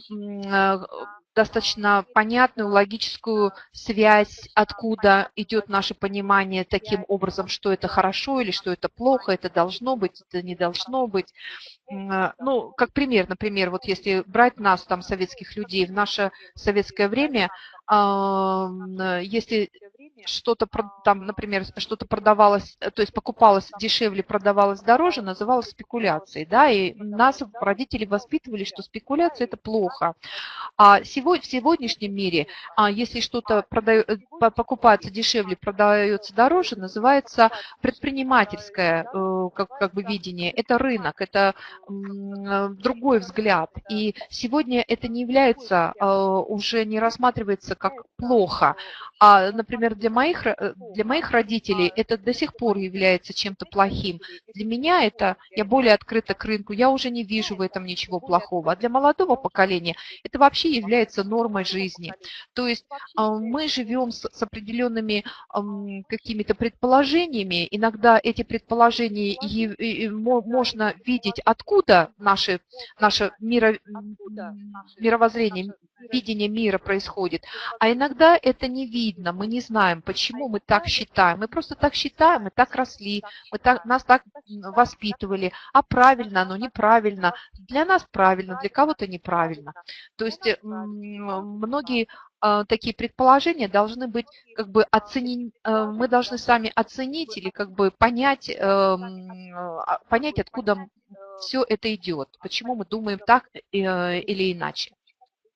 Speaker 1: достаточно понятную логическую связь, откуда идет наше понимание таким образом, что это хорошо или что это плохо, это должно быть, это не должно быть. Ну, как пример, например, вот если брать нас, там, советских людей, в наше советское время, если что-то там, например, что-то продавалось, то есть покупалось дешевле, продавалось дороже, называлось спекуляцией, да, и нас родители воспитывали, что спекуляция – это плохо. А в сегодняшнем мире, если что-то покупается дешевле, продается дороже, называется предпринимательское как бы видение, это рынок, это другой взгляд. И сегодня это не является, уже не рассматривается как плохо. А, например, для моих родителей это до сих пор является чем-то плохим. Для меня это, я более открыта к рынку, я уже не вижу в этом ничего плохого. А для молодого поколения это вообще является нормой жизни. То есть мы живем с определенными какими-то предположениями. Иногда эти предположения можно видеть, откуда наше мировоззрение, видение мира происходит. А иногда это не видно, мы не знаем, почему мы так считаем. Мы просто так считаем, мы так росли, нас так воспитывали. А правильно оно, неправильно. Для нас правильно, для кого-то неправильно. То есть многие такие предположения должны быть как бы мы должны сами оценить или как бы понять, откуда все это идет, почему мы думаем так или иначе.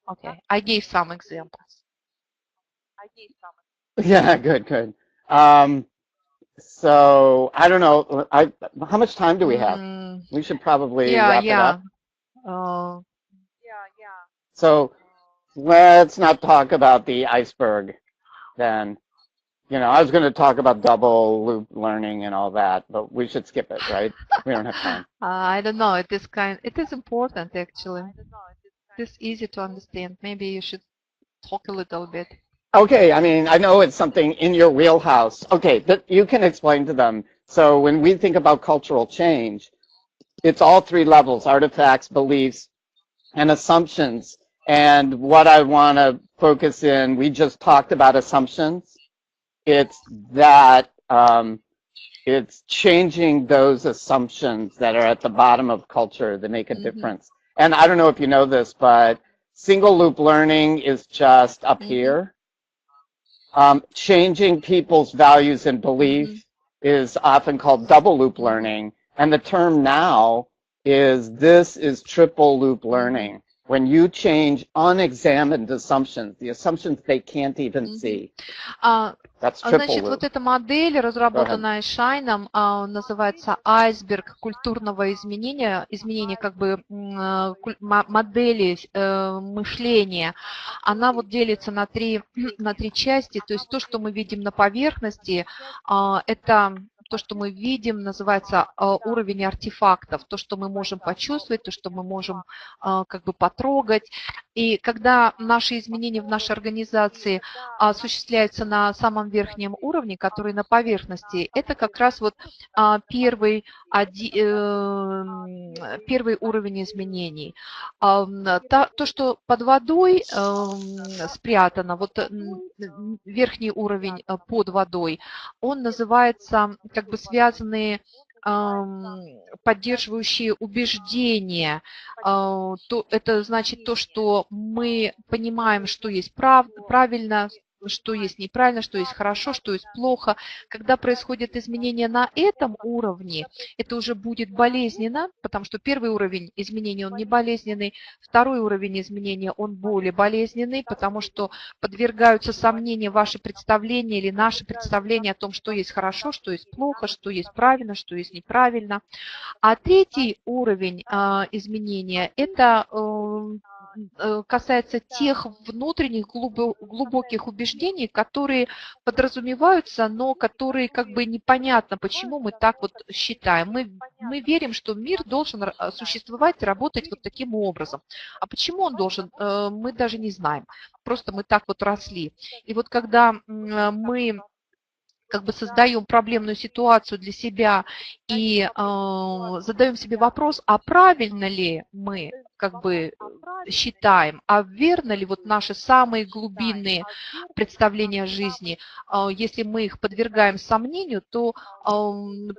Speaker 1: Okay, I gave some examples.
Speaker 2: Yeah, good. So I don't know. How much time do we have? We should probably wrap it up. So let's not talk about the iceberg then. You know, I was going to talk about double loop learning and all that, but we should skip it, right? We don't have time.
Speaker 1: I don't know. It is important, actually. this easy to understand. Maybe you should talk a little bit.
Speaker 2: Okay, I mean, I know it's something in your wheelhouse. Okay, but you can explain to them. So when we think about cultural change, it's all three levels: artifacts, beliefs, and assumptions. And what I want to focus in, we just talked about assumptions. It's that it's changing those assumptions that are at the bottom of culture that make a difference. And I don't know if you know this, but single loop learning is just up here. Changing people's values and beliefs is often called double loop learning. And the term now is this is triple loop learning. When you change unexamined assumptions, the assumptions they can't even see. That's triple
Speaker 1: Значит,
Speaker 2: loop.
Speaker 1: вот эта модель, разработанная Шайном, называется айсберг культурного изменения, изменения как бы модели мышления. Она вот делится на три части, то есть то, что мы видим на поверхности, это то, что мы видим, называется уровень артефактов, то, что мы можем почувствовать, то, что мы можем как бы потрогать. И когда наши изменения в нашей организации осуществляются на самом верхнем уровне, который на поверхности, это как раз вот первый уровень изменений. То, что под водой спрятано, вот верхний уровень под водой, он называется как бы связанные поддерживающие убеждения. Это значит то, что мы понимаем, что есть правильно, что есть неправильно, что есть хорошо, что есть плохо. Когда происходят изменения на этом уровне, это уже будет болезненно, потому что первый уровень изменений, он не болезненный, второй уровень изменения, он более болезненный, потому что подвергаются сомнению ваши представления или наши представления о том, что есть хорошо, что есть плохо, что есть правильно, что есть неправильно. А третий уровень изменения, это касается тех внутренних глубоких убеждений, которые подразумеваются, но которые как бы непонятно, почему мы так вот считаем. Мы верим, что мир должен существовать и работать вот таким образом. А почему он должен, мы даже не знаем. Просто мы так вот росли. И вот когда мы как бы создаем проблемную ситуацию для себя и задаем себе вопрос, а правильно ли мы как бы считаем, а верно ли вот наши самые глубинные представления о жизни, если мы их подвергаем сомнению, то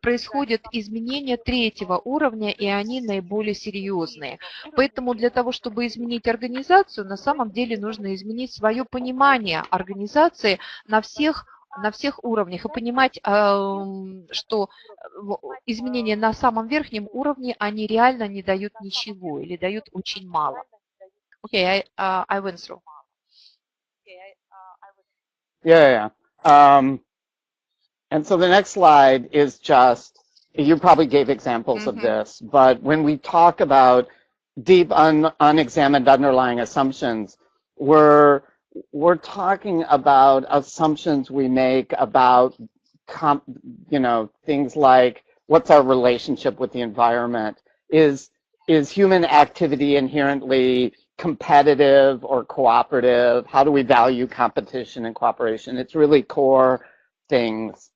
Speaker 1: происходят изменения третьего уровня, и они наиболее серьезные. Поэтому для того, чтобы изменить организацию, на самом деле нужно изменить свое понимание организации на всех уровнях и понимать, что изменения на самом верхнем уровне, они реально не дают ничего или дают очень мало. Okay, I went through.
Speaker 2: Yeah. And so the next slide is just, you probably gave examples of this, but when we talk about deep unexamined underlying assumptions, we're talking about assumptions we make about, things like, what's our relationship with the environment? Is human activity inherently competitive or cooperative? How do we value competition and cooperation? It's really core things.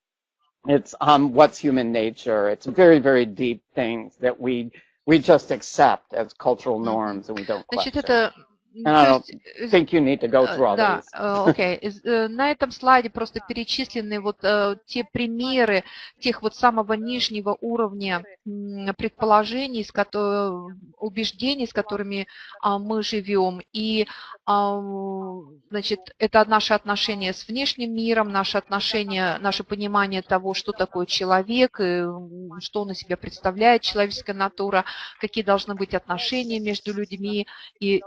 Speaker 2: It's what's human nature. It's very, very deep things that we just accept as cultural norms and we don't question. And I don't think you need to go through all these.
Speaker 1: Окей. На этом слайде просто перечислены вот те примеры тех вот самого нижнего уровня предположений, убеждений, с которыми мы живем. И, значит, это наши отношения с внешним миром, наше понимание того, что такое человек, что он из себя представляет, человеческая натура, какие должны быть отношения между людьми и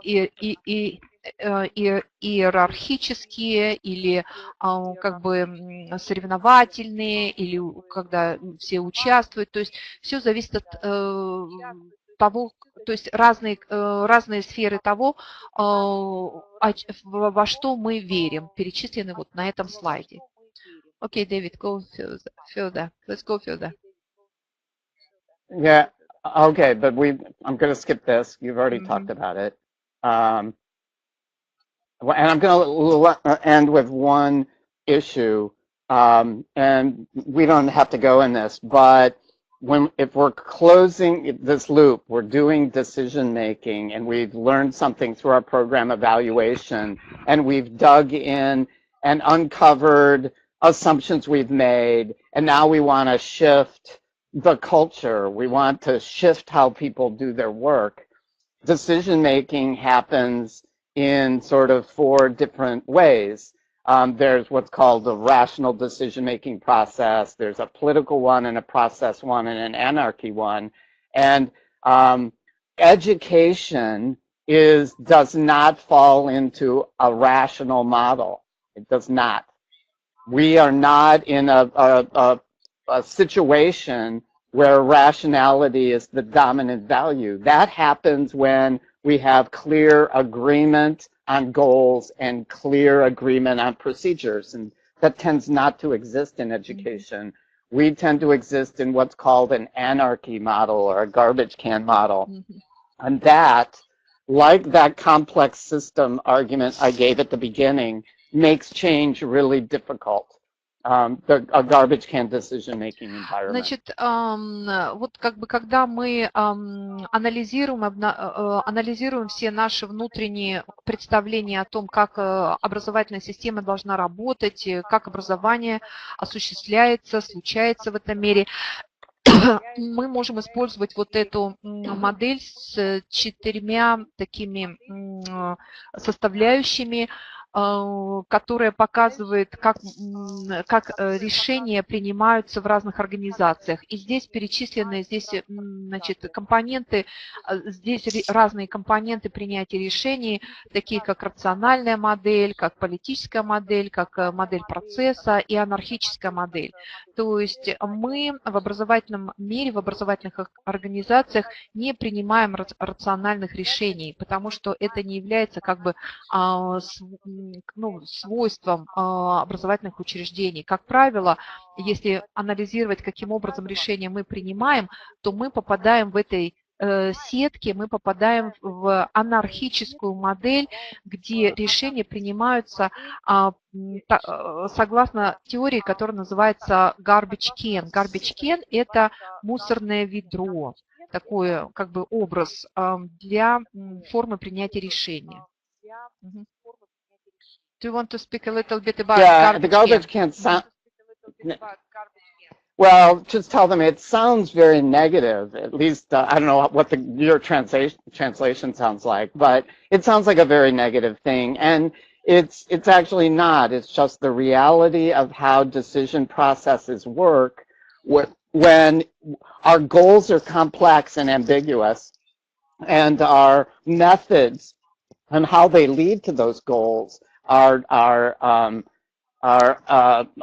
Speaker 1: иерархические, или как бы соревновательные, или когда все участвуют. То есть все зависит от того, то есть разные сферы того, во что мы верим, перечислены вот на этом слайде. Okay, David, go further. Let's go further.
Speaker 2: Yeah, okay, but I'm going to skip this. You've already talked about it. And I'm going to end with one issue, and we don't have to go in this, but if we're closing this loop, we're doing decision making, and we've learned something through our program evaluation, and we've dug in and uncovered assumptions we've made, and now we want to shift the culture. We want to shift how people do their work. Decision making happens in sort of 4 different ways. There's what's called the rational decision-making process. There's a political one and a process one and an anarchy one. And education does not fall into a rational model. It does not. We are not in a situation where rationality is the dominant value. That happens when we have clear agreement on goals and clear agreement on procedures, and that tends not to exist in education. We tend to exist in what's called an anarchy model or a garbage can model. And that, like that complex system argument I gave at the beginning, makes change really difficult. A garbage can decision-making environment.
Speaker 1: Значит, вот как бы когда мы анализируем все наши внутренние представления о том, как образовательная система должна работать, как образование осуществляется, случается в этом мире, мы можем использовать вот эту модель с 4 такими составляющими, которая показывает, как решения принимаются в разных организациях. И здесь перечислены, значит, компоненты, здесь разные компоненты принятия решений, такие как рациональная модель, как политическая модель, как модель процесса и анархическая модель. То есть мы в образовательном мире, в образовательных организациях не принимаем рациональных решений, потому что это не является как бы свойством образовательных учреждений. Как правило, если анализировать, каким образом решения мы принимаем, то мы попадаем в этой сетке, мы попадаем в анархическую модель, где решения принимаются согласно теории, которая называется garbage can. Garbage can – это мусорное ведро, такой как бы образ для формы принятия решения. Do you want to speak a little bit about
Speaker 2: the garbage can sound? Well, just tell them it sounds very negative. At least I don't know what your translation sounds like, but it sounds like a very negative thing, and it's actually not. It's just the reality of how decision processes work when our goals are complex and ambiguous, and our methods and how they lead to those goals are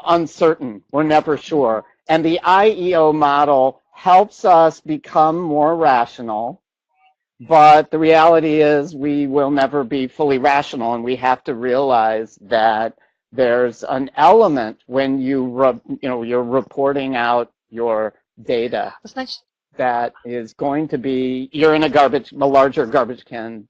Speaker 2: uncertain. We're never sure. And the IEO model helps us become more rational, but the reality is we will never be fully rational, and we have to realize that there's an element when you're reporting out your data that is going to be, you're in a larger garbage can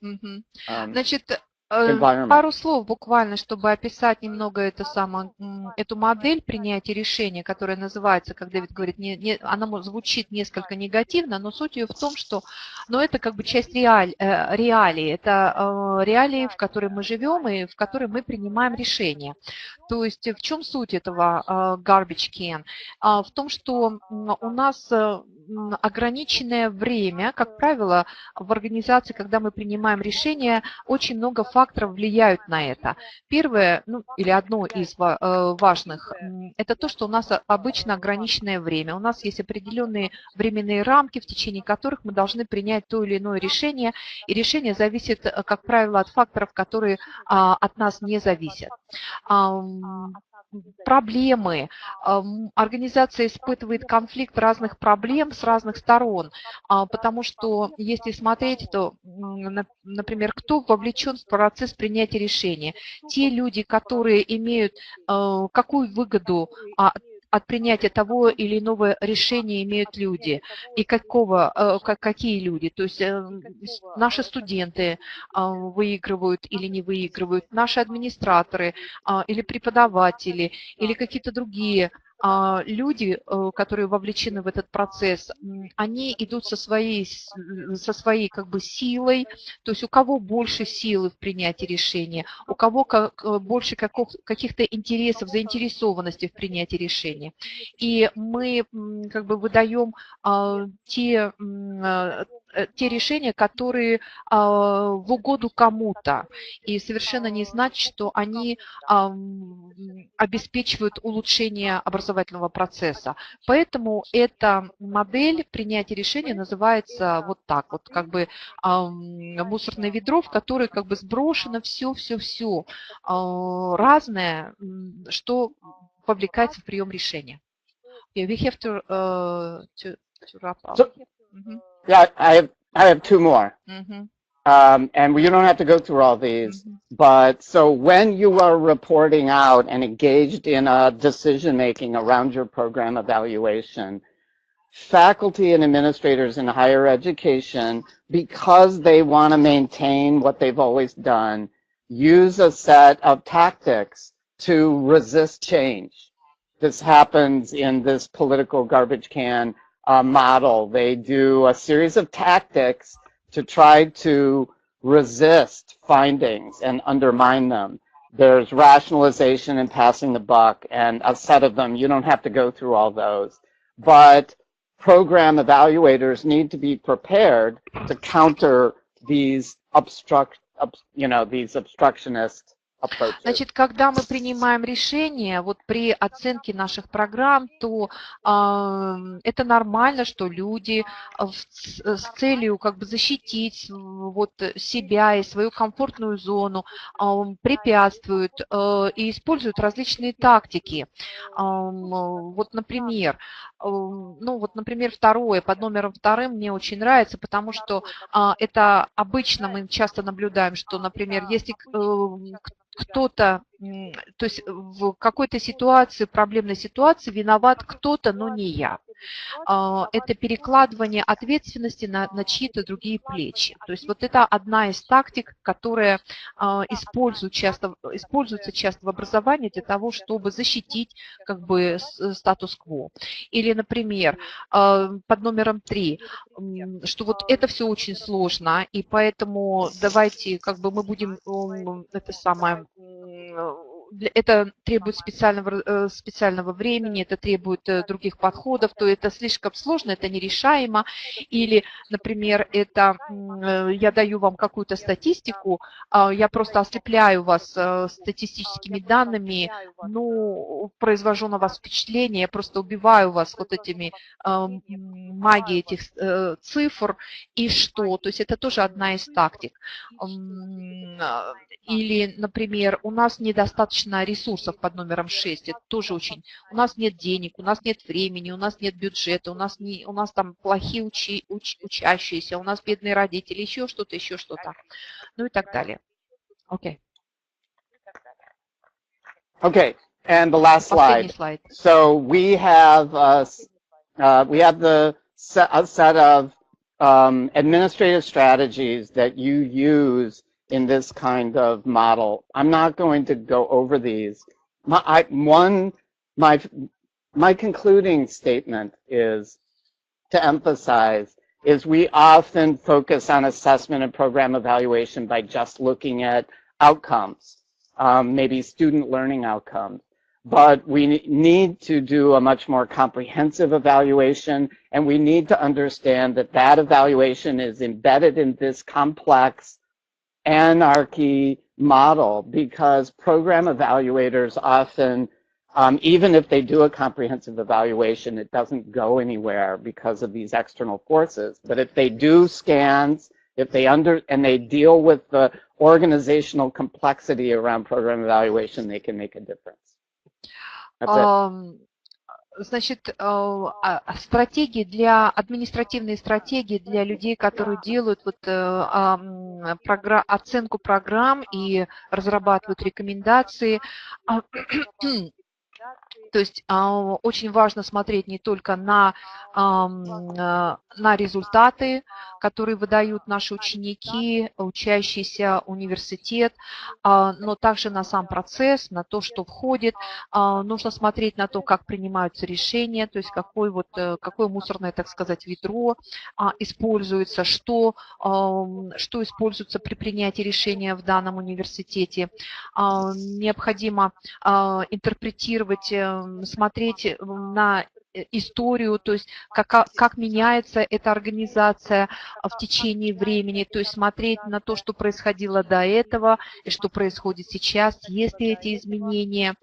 Speaker 2: environment.
Speaker 1: Пару слов буквально, чтобы описать немного эту модель принятия решения, которая называется, как Дэвид говорит, она звучит несколько негативно, но суть ее в том, что это как бы часть реалий, это реалии, в которой мы живем и в которой мы принимаем решения. То есть в чем суть этого garbage can? В том, что у нас ограниченное время, как правило, в организации, когда мы принимаем решения, очень много факторов влияют на это. Первое, или одно из важных, это то, что у нас обычно ограниченное время. У нас есть определенные временные рамки, в течение которых мы должны принять то или иное решение, и решение зависит, как правило, от факторов, которые от нас не зависят. Проблемы. Организация испытывает конфликт разных проблем с разных сторон, потому что, если смотреть, то, например, кто вовлечен в процесс принятия решения? Те люди, которые имеют какую выгоду от принятия того или иного решения имеют люди и какие люди. То есть наши студенты выигрывают или не выигрывают, наши администраторы или преподаватели, или какие-то другие люди, которые вовлечены в этот процесс, они идут со своей как бы силой, то есть у кого больше силы в принятии решения, у кого больше каких-то интересов, заинтересованности в принятии решения. И мы как бы выдаем те решения, которые в угоду кому-то. И совершенно не значит, что они обеспечивают улучшение образовательного процесса. Поэтому эта модель принятия решения называется вот так, вот как бы мусорное ведро, в которое как бы сброшено все разное, что вовлекается в прием решения. Yeah, we have to wrap up.
Speaker 2: So, yeah, I have two more. And you don't have to go through all these, but so when you are reporting out and engaged in a decision-making around your program evaluation, faculty and administrators in higher education, because they want to maintain what they've always done, use a set of tactics to resist change. This happens in this political garbage can model. They do a series of tactics to try to resist findings and undermine them. There's rationalization and passing the buck, and a set of them. You don't have to go through all those. But program evaluators need to be prepared to counter these these obstructionist approaches.
Speaker 1: Значит, когда мы принимаем решение, вот при оценке наших программ, то это нормально, что люди с целью как бы защитить вот себя и свою комфортную зону препятствуют и используют различные тактики. Вот, например, второе, под номером 2 мне очень нравится, потому что это обычно мы часто наблюдаем, что, например, если кто-то, то есть в какой-то ситуации, проблемной ситуации виноват кто-то, но не я. Это перекладывание ответственности на чьи-то другие плечи. То есть вот это одна из тактик, которая используется часто в образовании для того, чтобы защитить как бы статус-кво. Или, например, под номером 3, что вот это все очень сложно, и поэтому давайте как бы мы будем это требует специального времени, это требует других подходов, то это слишком сложно, это нерешаемо. Или, например, я даю вам какую-то статистику, я просто ослепляю вас статистическими данными, произвожу на вас впечатление, я просто убиваю вас вот этими магией этих цифр, и что? То есть это тоже одна из тактик. Или, например, у нас недостаточно ресурсов под номером 6, это тоже очень. У нас нет денег, у нас нет времени, у нас нет бюджета, у нас там плохие учащиеся, у нас бедные родители, еще что-то, ну и так далее. Окей.
Speaker 2: Okay, and the last slide. So we have a set of administrative strategies that you use in this kind of model. I'm not going to go over these. My concluding statement is to emphasize is we often focus on assessment and program evaluation by just looking at outcomes, maybe student learning outcomes. But we need to do a much more comprehensive evaluation, and we need to understand that evaluation is embedded in this complex anarchy model, because program evaluators often, even if they do a comprehensive evaluation, it doesn't go anywhere because of these external forces. But if they do scans, and they deal with the organizational complexity around program evaluation, they can make a difference. That's it.
Speaker 1: Значит, административные стратегии для людей, которые делают оценку программ и разрабатывают рекомендации. То есть очень важно смотреть не только на результаты, которые выдают наши ученики, учащийся университет, но также на сам процесс, на то, что входит. Нужно смотреть на то, как принимаются решения, то есть какое мусорное, так сказать, ведро используется, что используется при принятии решения в данном университете. Необходимо интерпретировать, смотреть на историю, то есть как меняется эта организация в течение времени, то есть смотреть на то, что происходило до этого и что происходит сейчас, есть ли эти изменения.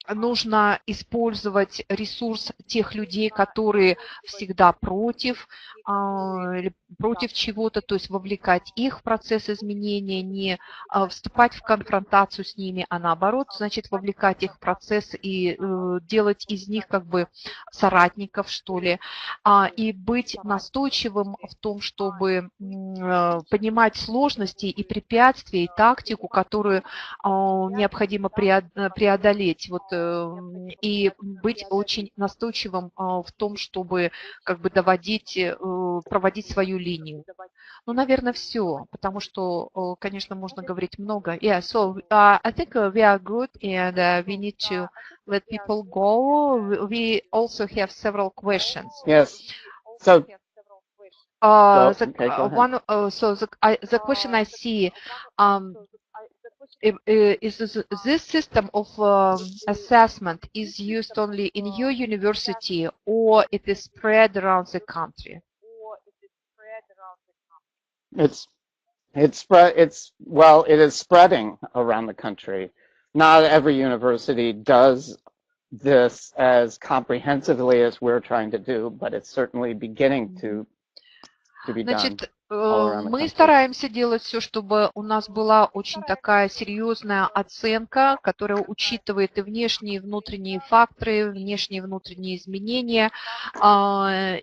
Speaker 1: Нужно использовать ресурс тех людей, которые всегда против чего-то, то есть вовлекать их в процесс изменения, не вступать в конфронтацию с ними, а наоборот, значит, вовлекать их в процесс и делать из них как бы соратников, что ли, и быть настойчивым в том, чтобы понимать сложности и препятствия, и тактику, которую необходимо преодолеть. Вот и быть очень настойчивым в том, чтобы как бы проводить свою линию. Ну, наверное, все, потому что, конечно, можно говорить много. Yeah, so I think we are good and we need to let people go. We also have several questions.
Speaker 2: Yes. So, okay, go ahead.
Speaker 1: The question I see is this system of assessment is used only in your university or it is spread around the country?
Speaker 2: It is spreading around the country. Not every university does this as comprehensively as we're trying to do, but it's certainly beginning to be done.
Speaker 1: Значит, мы стараемся делать все, чтобы у нас была очень такая серьезная оценка, которая учитывает и внешние, и внутренние факторы, внешние и внутренние изменения.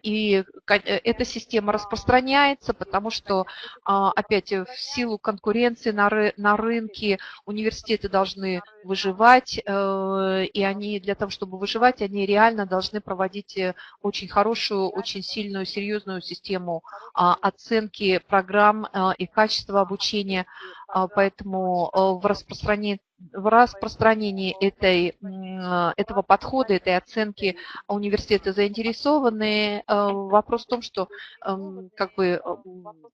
Speaker 1: И эта система распространяется, потому что, опять, в силу конкуренции на рынке университеты должны выживать, и они для того, чтобы выживать, они реально должны проводить очень хорошую, очень сильную, серьезную систему оценки программ и качества обучения, поэтому в распространении этого подхода, этой оценки университеты заинтересованы. Вопрос в том, что как бы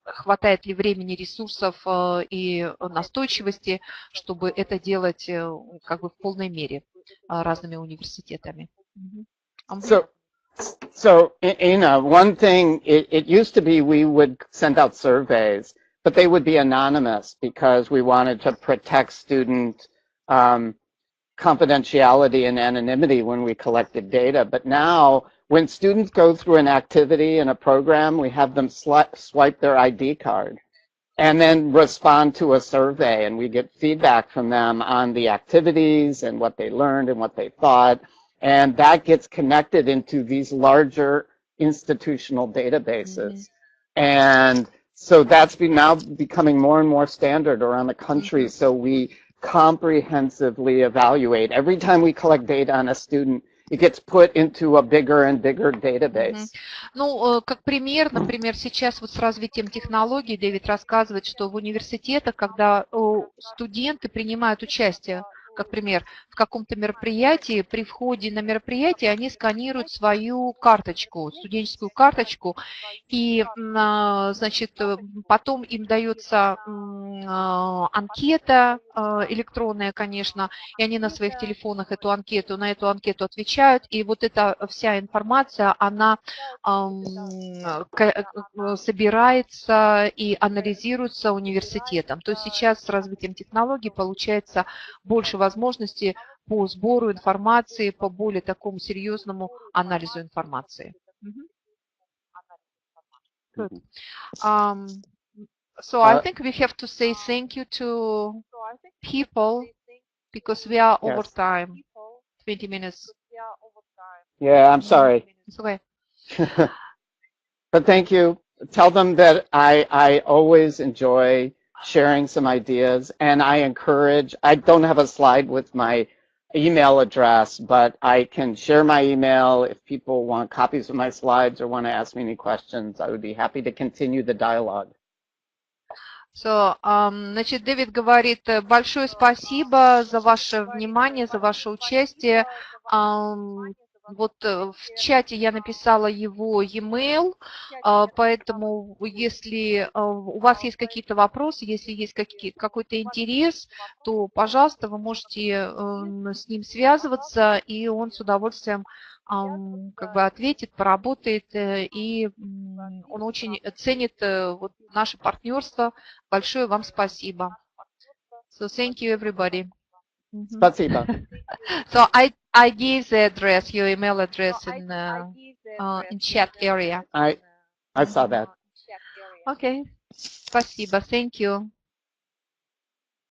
Speaker 1: хватает ли времени, ресурсов и настойчивости, чтобы это делать как бы в полной мере разными университетами.
Speaker 2: So, Ina, one thing, it used to be we would send out surveys, but they would be anonymous because we wanted to protect student confidentiality and anonymity when we collected data. But now, when students go through an activity in a program, we have them swipe their ID card and then respond to a survey, and we get feedback from them on the activities and what they learned and what they thought. And that gets connected into these larger institutional databases. And so that's now becoming more and more standard around the country. So we comprehensively evaluate. Every time we collect data on a student, it gets put into a bigger and bigger database.
Speaker 1: Ну, как пример, например, сейчас вот с развитием технологий Дэвид рассказывает, что в университетах, когда студенты принимают участие, как пример, в каком-то мероприятии, при входе на мероприятие они сканируют свою карточку, студенческую карточку, и, значит, потом им дается анкета электронная, конечно, и они на своих телефонах на эту анкету отвечают, и вот эта вся информация, она собирается и анализируется университетом. То есть сейчас с развитием технологий получается больше возможностей по сбору информации, по более такому серьезному анализу информации. Good. So I think we have to say thank you to people because we are over time, 20 minutes.
Speaker 2: Yeah, I'm sorry.
Speaker 1: It's okay.
Speaker 2: But thank you. Tell them that I always enjoy sharing some ideas. And I don't have a slide with my email address, but I can share my email if people want copies of my slides or want to ask me any questions. I would be happy to continue the dialogue.
Speaker 1: Значит, Дэвид говорит, большое спасибо за ваше внимание, за ваше участие. Вот в чате я написала его e-mail, поэтому если у вас есть какие-то вопросы, если есть какой-то интерес, то, пожалуйста, вы можете с ним связываться, и он с удовольствием как бы ответит, поработает, и он очень ценит вот наше партнерство. Большое вам спасибо. So thank you, everybody.
Speaker 2: Спасибо.
Speaker 1: So I gave the address, your email address in chat area.
Speaker 2: I saw that.
Speaker 1: Okay. Спасибо. Thank you.